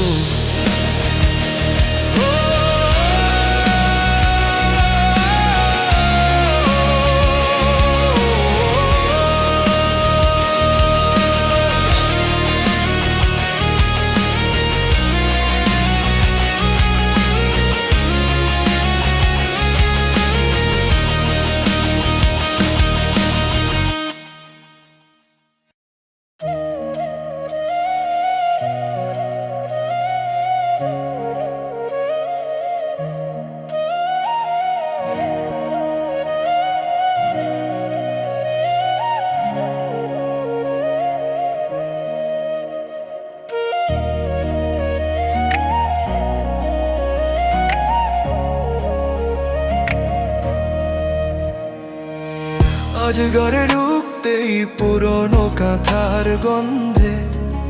আজ ঘরে ঢুকতেই পুরনো কাঁথার গন্ধে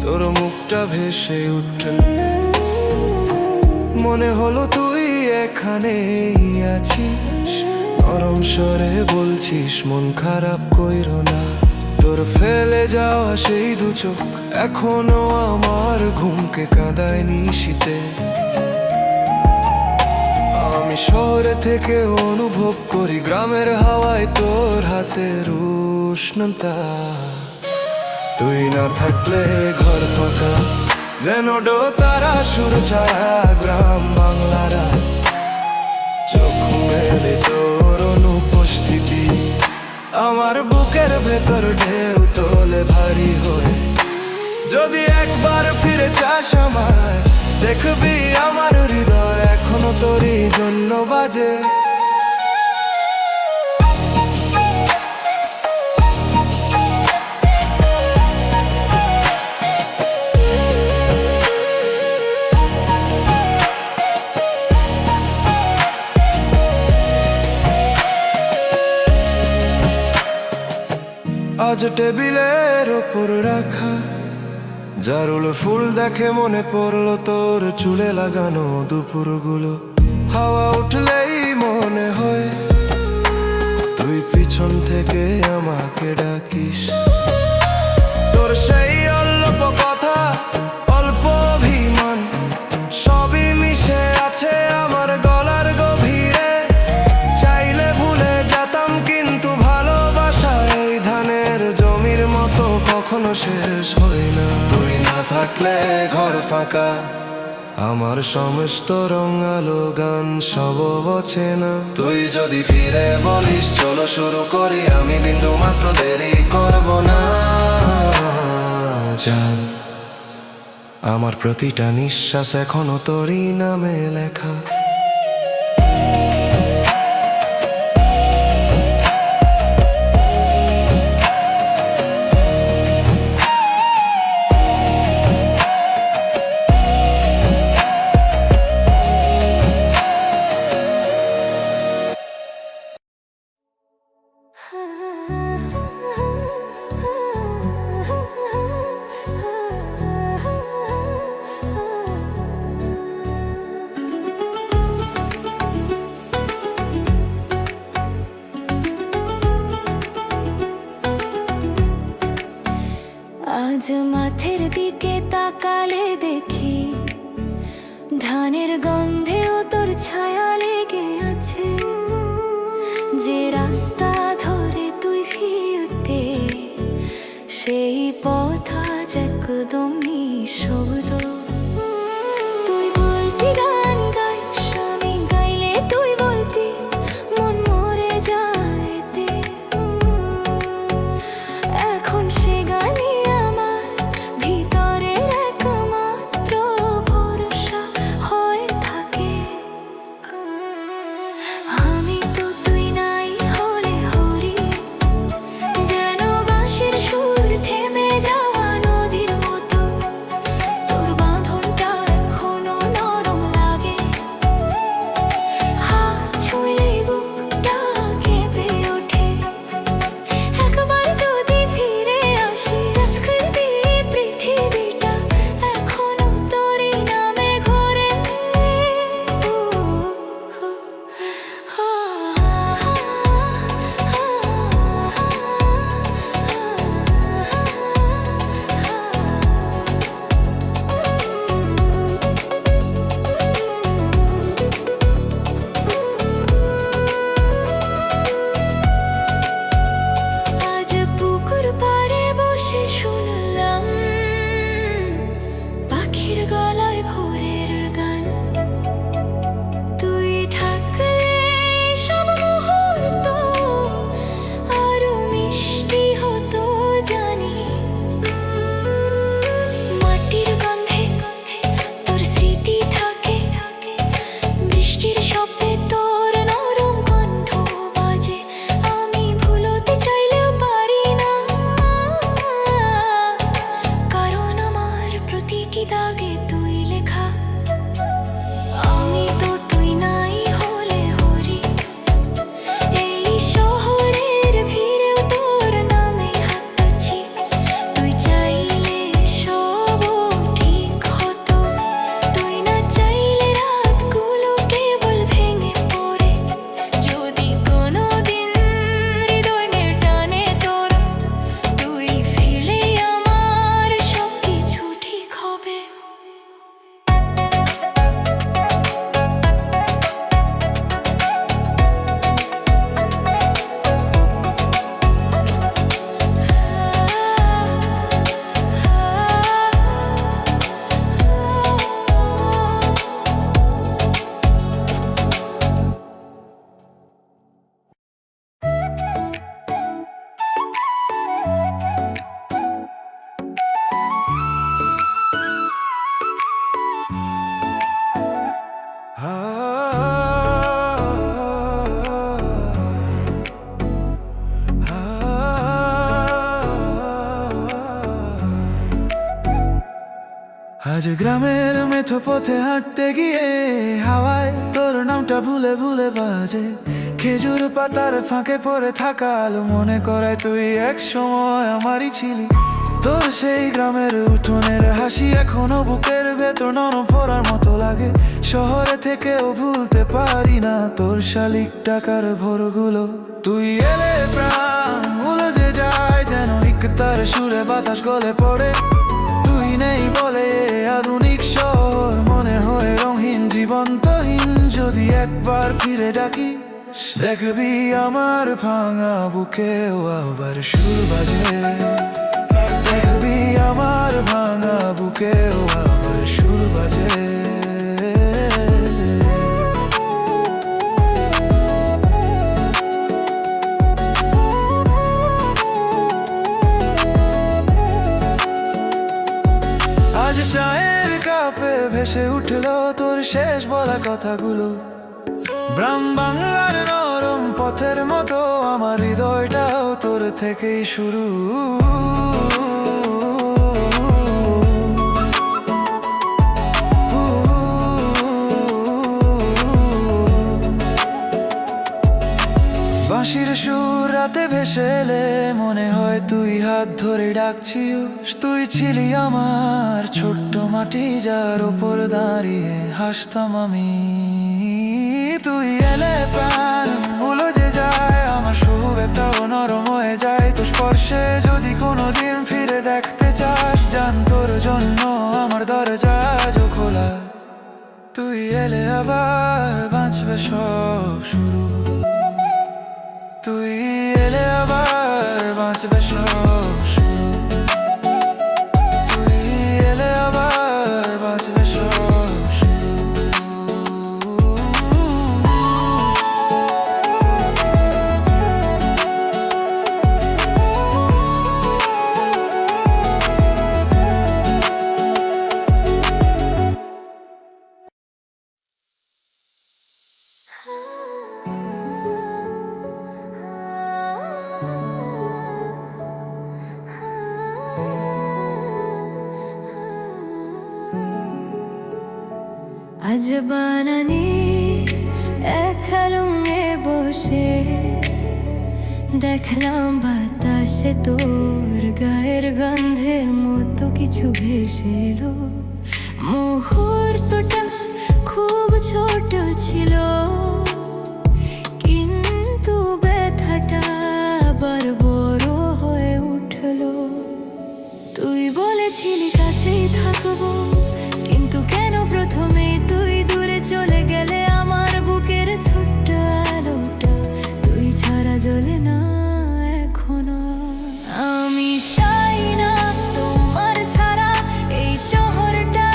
তোর মুখটা ভেসে উঠল মনে হলো তুই এখানেই আছিস। নরম স্বরে বলছিস মন খারাপ কইরো না। তোর ফেলে যাওয়া সেই দু চোখ এখনো আমার ঘুমকে কাঁদায়নি শীতে। আমি শহরে থেকে অনুভব করি গ্রামের হাওয়ায় তোর হাতের উষ্ণতা। তুই না থাকলে ঘর ফাঁকা যেন ডো তারা সুর ছায়া গ্রাম বাংলারা। চোখ মেলে তোর অনুপস্থিতি আমার বুকের ভেতর ঢেউ তোলে ভারী হয়ে। যদি একবার ফিরে চাস আমায়, দেখবি আমার হৃদয় এখনো তোরই জন্য বাজে। আজ টেবিলের ওপর রাখা জারুল ফুল দেখে মনে পড়লো তোর চুলে লাগানো দুপুরগুলো। হাওয়া উঠলেই মনে হয় তুই পিছন থেকে আমাকে ডাকিস। তোর সেই অল্প কথা, অল্প অভিমান, সবই মিশে আছে আমার গলার গভীরে। চাইলে ভুলে যেতাম কিন্তু ভালোবাসা এই ধানের জমির মতো কখনো শেষ হয় না। তুই না থাকলে ঘর ফাঁকা, আমার সমস্ত রঙালো গান সব বচে না। তুই যদি ফিরে বলিস চলো শুরু করি, আমি বিন্দু মাত্র দেরি করব না। জান, আমার প্রতিটা নিঃশ্বাস এখনো তোরই নামে লেখা। আজ মাঠের দিকে তাকালে দেখি ধানের গন্ধেও তোর ছায়া লেগে আছে। যে রাস্তা ধরে তুই ফিরতে, সেই পথ আজ একদমই শব্দ। তুই বলতি গান গাইস, আমি গাইলে তুই বলতি মন মরে যায় এতে। এখন সে গানই আমার ভিতরের একমাত্র ভরসা হয়ে থাকে। আমি তো তুই নাই হলে হরি, যেন বাঁশির সুর থেমে যাওয়া নদীর মতো। তোর আজ গ্রামের মেঠো পথে হাঁটতে গিয়ে হাওয়ায় তোর নামটা ভুলে ভুলে বাজে। খেজুর পাতার ফাঁকে পড়ে থাকা আলো মনে করায় তুই এক সময় আমারই ছিলি। তোর সেই গ্রামের উঠোনের হাসি এখনো বুকের ভেতর নরম ফোরার মতো লাগে। শহরে থেকেও ভুলতে পারি না তোর শালিক টাকার ভোরগুলো। তুই এলে প্রাণ উলঝে যায় যেন ইকতার সুরে বাতাস গলে পড়ে। তুই নেই বলে আধুনিক শহর মনে হয় রঙহীন জীবন্তহীন। যদি একবার ফিরে ডাকি দেখবি আমার ভাঙা বুকেও আবার সুর বাজে। দেখবি আমার ভাঙা বুকেও আবার সুর বাজে। আজ চায়ের কাপে ভেসে উঠলো তোর শেষ বলা কথাগুলো। গ্রাম বাংলার নরম পথের মতো আমার হৃদয়টাও তোর থেকেই শুরু। বাঁশির সুর রাতে ভেসে এলে মনে হয় তুই হাত ধরে ডাকছিস। তুই ছিলি আমার ছোট্ট মাটি যার ওপর দাঁড়িয়ে হাসতাম আমি। তুই এলে প্রাণ উলঝে যায় আমার শুভেচ্ছাও নরম হয়ে যায় তোর স্পর্শে। যদি কোনোদিন ফিরে দেখতে চাস জান তোর জন্য আমার দরজা আজও খোলা। তুই এলে আবার বাঁচবে সব শুরু। তুই এলে আবার বাঁচবে সব শুরু। তুই এলে আবার বাঁচবে সব শুরু। আজ বানানি এক লুঙ্গে বসে দেখলাম বাতাসে তোর গায়ের গন্ধের মতো কিছু ভেসে এলো। মুহূর্তটা খুব ছোট ছিল কিন্তু ব্যথাটা আবার বড় হয়ে উঠলো। তুই বলেছিলি কাছেই থাকবো কিন্তু কেন প্রথমে তুই দূরে চলে গেলে। আমার বুকের ছোট্ট আলোটা তুই ছাড়া জ্বলে না এখনো। আমি চাই না তোমার ছাড়া এই শহরটা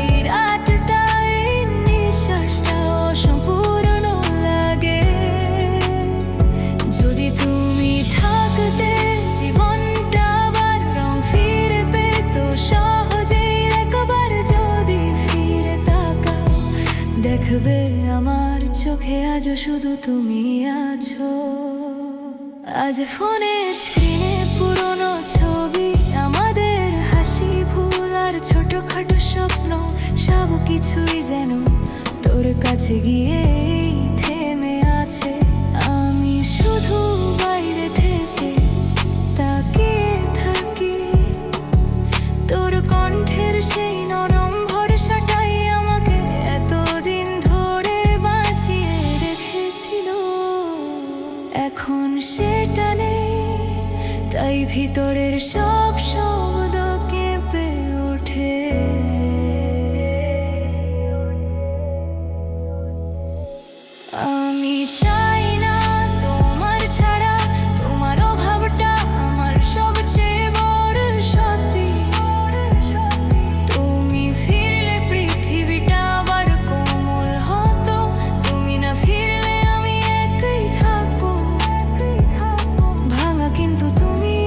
এই রাতটা এই নিঃশ্বাসটা অসম্পূর্ণ লাগে। যদি তুমি থাকতে জীবনটা আবার রং ফিরে পেত সহজেই। একবার যদি ফিরে তাকাও দেখবে আমার চোখে আজও শুধু তুমি আছো। আজ ফোনের স্ক্রিনে পুরনো ছবি আমাদের হাসি ভুল আর ছোটখাটো স্বপ্ন সব কিছুই যেন তোর কাছে গিয়ে থেমে আছে। আমি শুধু বাইরে থেকে তাকিয়ে থাকি তোর কণ্ঠের সেই নরম ভরসাটাই আমাকে এতদিন ধরে বাঁচিয়ে রেখেছিল। এখন সেটা নেই তাই ভিতরের সব শব্দ কেঁপে ওঠে। আমি চাই না তোমার ছাড়া তোমার অভাবটা আমার সবচেয়ে বড় সত্যি। তুমি ফিরলে পৃথিবীটা আবার কোমল হতো। তুমি না ফিরলে আমি একাই থাকবো ভাঙা কিন্তু তুমি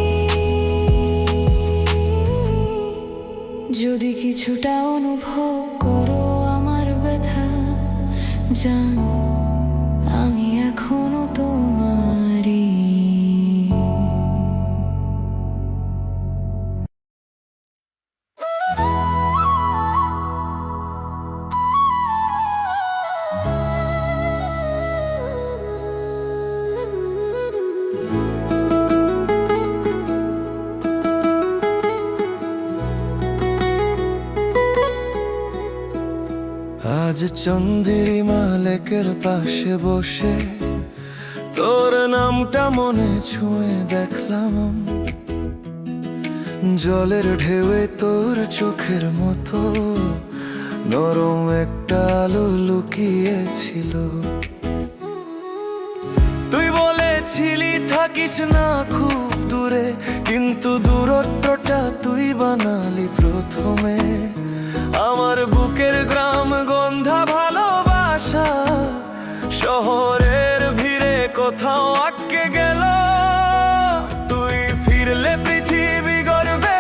আজ চন্দ্রিমা লেকের পাশে বসে তোর নামটা মনে ছুঁয়ে দেখলাম, জলের ঢেউয়ে তোর চোখের মতো নরম একটা আলো লুকিয়েছিল। তুই বলেছিলি থাকিস না খুব দূরে, কিন্তু দূরত্বটা তুই বানালি প্রথমে। আমার বুকের গ্রাম গন্ধা ভালোবাসা শহরের ভিড়ে কোথাও আটকে গেল। তুই ফিরলে পৃথিবী গর্বে,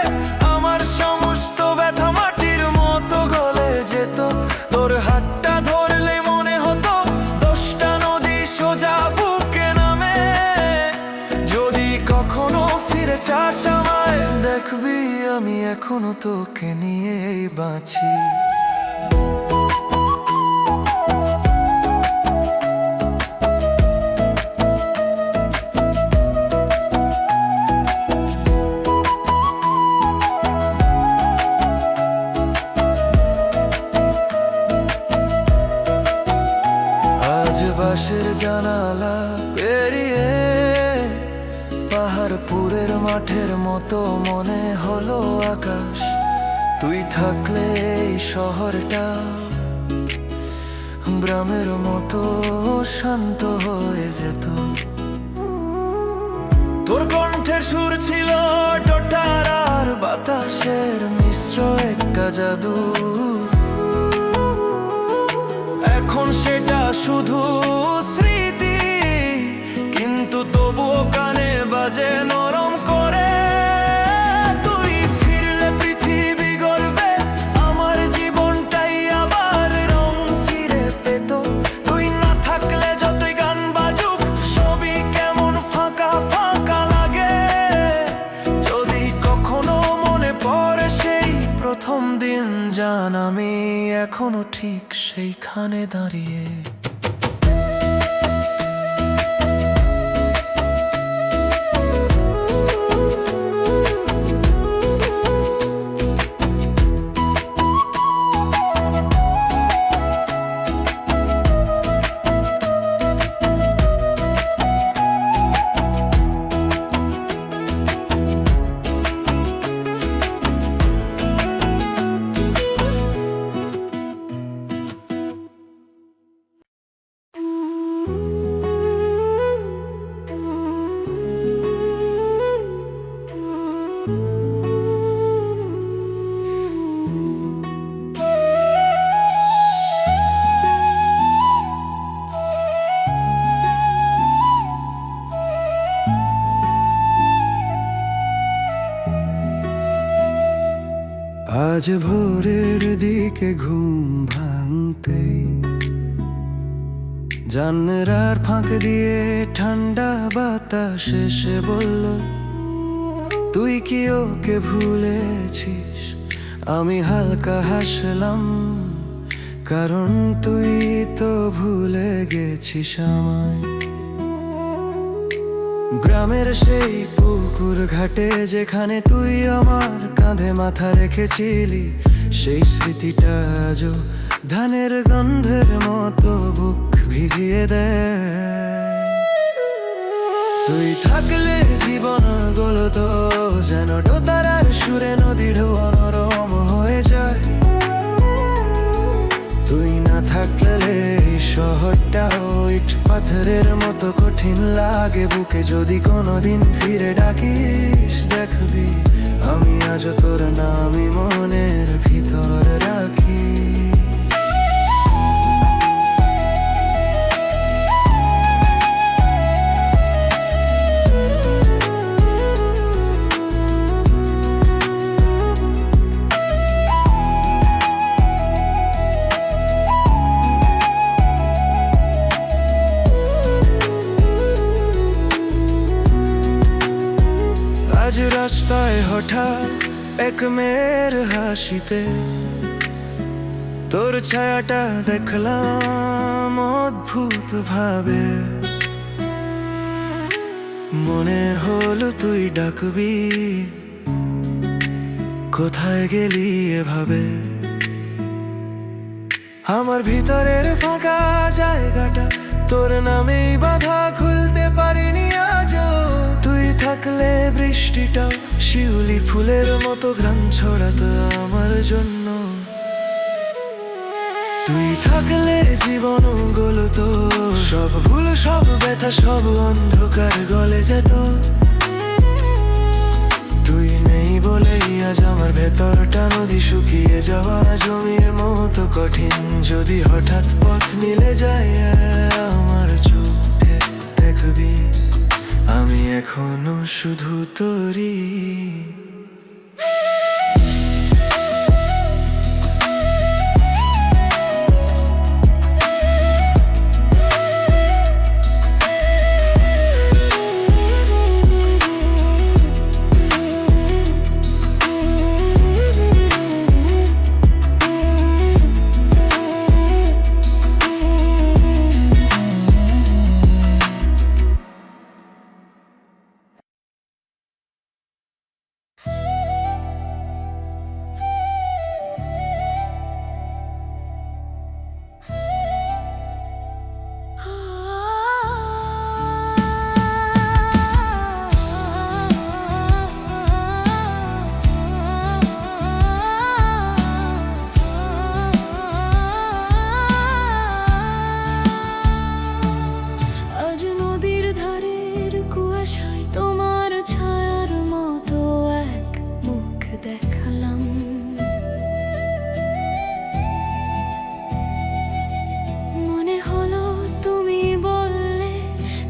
আমার সমস্ত ব্যথা মাটির মতো গলে যেত। তোর হাতটা ধরলে মনে হতো 10টা নদী সোজা বুকে নামে। যদি কখনো ফিরে চাস আমায়, দেখবি আমি এখনো তোকে নিয়েই বাঁচি। আজ বাঁশের জানালা পেরিয়ে পাহাড়পুরের মাঠের মতো মনে হলো আকাশ। তুই থাকলে এই শহরটা গ্রামের মতো শান্ত হয়ে যেত। তোর কণ্ঠের সুর ছিল টোটার আর বাতাসের মিশ্র একটা জাদু। এখন সেটা শুধু স্মৃতি, কিন্তু তবুও কানে বাজে নরম করে। তুই ফিরলে পৃথিবী গর্বে, আমার জীবনটাই আবার রং ফিরে পেত। তুই না থাকলে যতই গান বাজুক, সবই কেমন ফাঁকা ফাঁকা লাগে। যদি কখনো মনে পড়ে সেই প্রথম দিন, জান আমি এখনো ঠিক সেইখানে দাঁড়িয়ে। আজ ভোরের দিকে ঘুম ভাঙতে জানলার ফাঁক দিয়ে ঠান্ডা বাতাস এসে বলল, তুই কি ওকে ভুলেছিস? আমি হালকা হাসলাম, কারণ তুই তো ভুলে গেছিস আমায়। গ্রামের সেই পুকুর ঘাটে যেখানে তুই আমার কাঁধে মাথা রেখেছিলি, সেই স্মৃতিটা আজও ধানের গন্ধের মতো বুক ভিজিয়ে দেয়। তুই থাকলে জীবন গলত যেন দোতারার সুরে নদী ঢেউ নরম হয়ে যায়। তুই না থাকলে এই শহরটা ইট পাথরের মতো কঠিন লাগে বুকে। যদি কোনোদিন ফিরে ডাকিস, দেখবি আমি আজও তোর নামই মনের ভিতর রাখি। আজ রাস্তায় হঠাৎ এক মেয়ের হাসিতে তোর ছায়াটা দেখলাম অদ্ভুত ভাবে। মনে হলো তুই ডাকবি, কোথায় গেলি এভাবে? আমার ভিতরের ফাঁকা জায়গাটা তোর নামেই বাধা, খুলতে পারিনি আজও। তুই থাকলে বৃষ্টিটাও শিউলি ফুলের মতো ঘ্রাণ ছড়াতো আমার জন্য। তুই থাকলে জীবন গলত, সব ভুল সব ব্যথা সব অন্ধকার গলে যেত। তুই নেই বলেই আজ আমার ভেতরটা নদী, শুকিয়ে যাওয়া জমির মতো কঠিন। যদি হঠাৎ পথ মিলে যায় আমার চোখে, দেখবি আমি এখনো শুধু তোরই।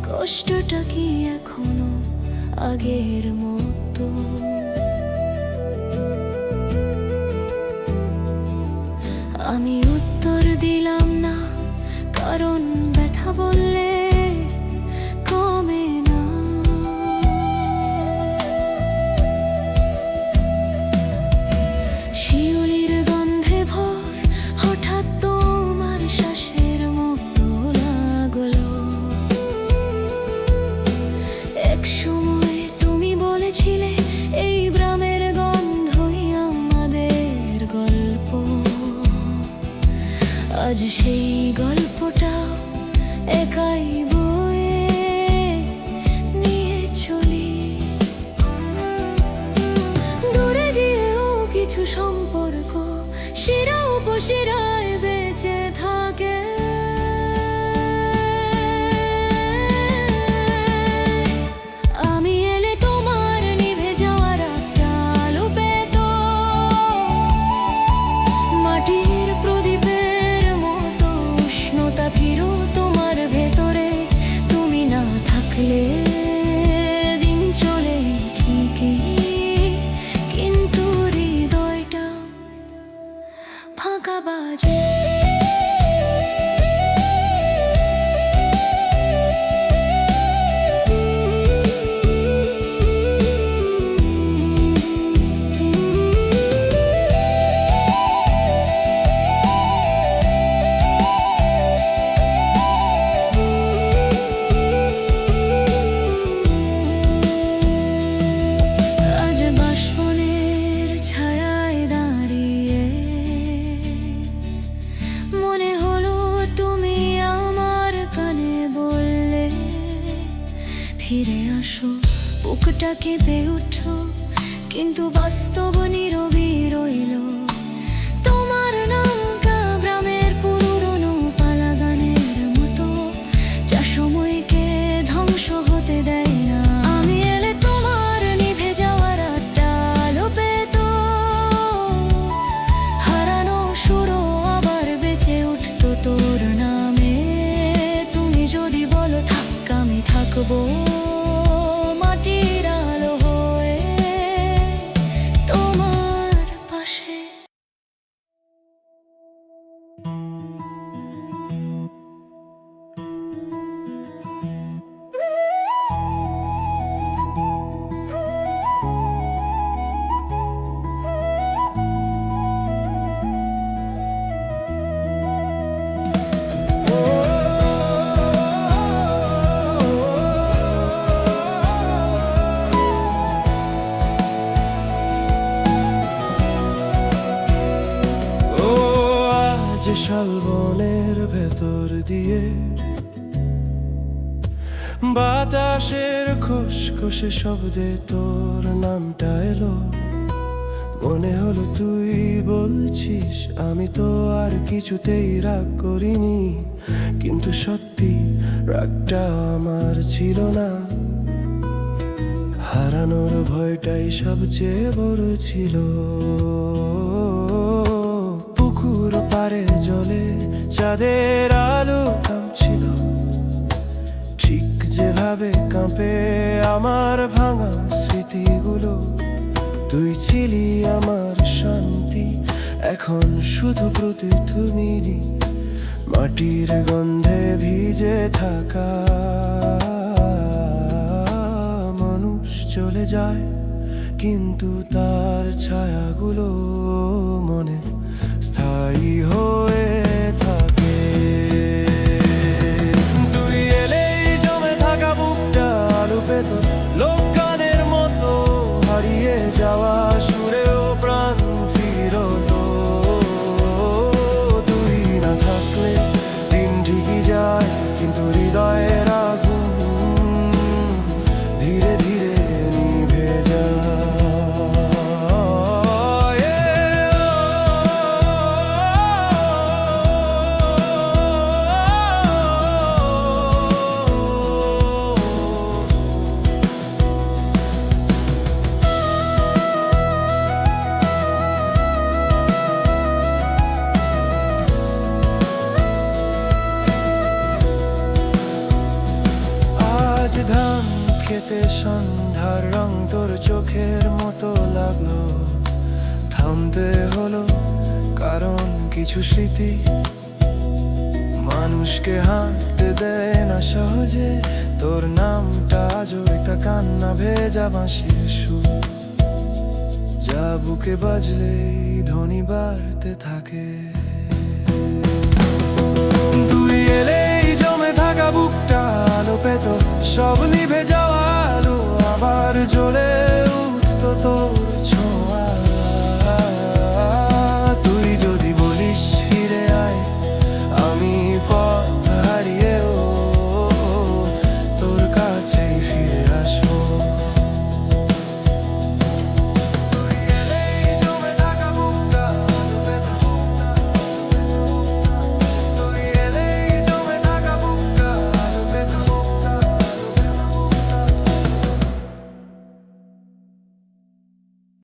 কষ্টটা কি এখনো আগের মতো? আমি উত্তর দিলাম না, কারণ ব্যথা বললে কমে না। শিউলির গন্ধে ভোর হঠাৎ তোমার শ্বাসের মতো লাগলো। এক সময় তুমি বলেছিলে এই গ্রামের গন্ধই আমাদের গল্প। আজ সেই গল্পটা একাই বয়ে নিয়ে চলি। দূরে গিয়েও কিছু সম্পর্ক শিরা উপশিরায় বেঁচে থাকে। দিন চলে ঠিকই, কিন্তু হৃদয়টা ফাঁকা বাজে। ফিরে আসো, বুকটা কেঁপে উঠো, কিন্তু বাস্তব নীরবই রইল। তোমার নামটা গ্রামের পুরনো পালা গানের মতো, যা সময়কে ধ্বংস হতে দেয় না। আমি এলে তোমার নিভে যাওয়ার আটটা আলো পেত, হারানো সুরও আবার বেঁচে উঠতো তোর নামে। তুমি যদি বলো থাক, আমি থাকবো মাটির আলো হয়ে তোমার পাশে। যে শালবনের ভেতর দিয়ে বাতাসের খসখসে শব্দে তোর নামটা এলো, মনে হলো তুই বলছিস আমি তো আর কিছুতেই রাগ করিনি, কিন্তু সত্যি রাগটা আমার ছিল না, হারানোর ভয়টাই সবচেয়ে বড় ছিল। পুকুর পাড়ে জলে চাঁদের আলো থামছিল, ঠিক যেভাবে কাঁপে আমার ভাঙা স্মৃতিগুলো। তুই ছিলি আমার শান্তি, এখন শুধু প্রতিধ্বনি, মাটির গন্ধে ভিজে থাকা মানুষ চলে যায়, কিন্তু তার ছায়াগুলো মনে স্থায়ী হয়ে থাকে। তুই এলেই জমে থাকা বুকটা আলো পেত, লোকগানের মতো হারিয়ে যাওয়া সুরেও প্রাণ ফিরত। তুই না থাকলে দিন ঠিকই যায়, কিন্তু হৃদয়ের আগুন ধীরে ধীরে নিভে যায়। আজ ধান খেতে সন্ধ্যার রং তোর চোখের মতো লাগলো, থামতে হলো কারণ কিছু স্মৃতি মানুষকে হাঁটতে দেয় না সহজে। তোর নামটা আজও একটা কান্না ভেজা বাঁশির সুর, যা বুকে বাজলেই ধ্বনি বাড়তে থাকে। তুই এলেই জমে থাকা বুকটা আলো পেত, সব নিভে যাওয়া আলো আবার জ্বলে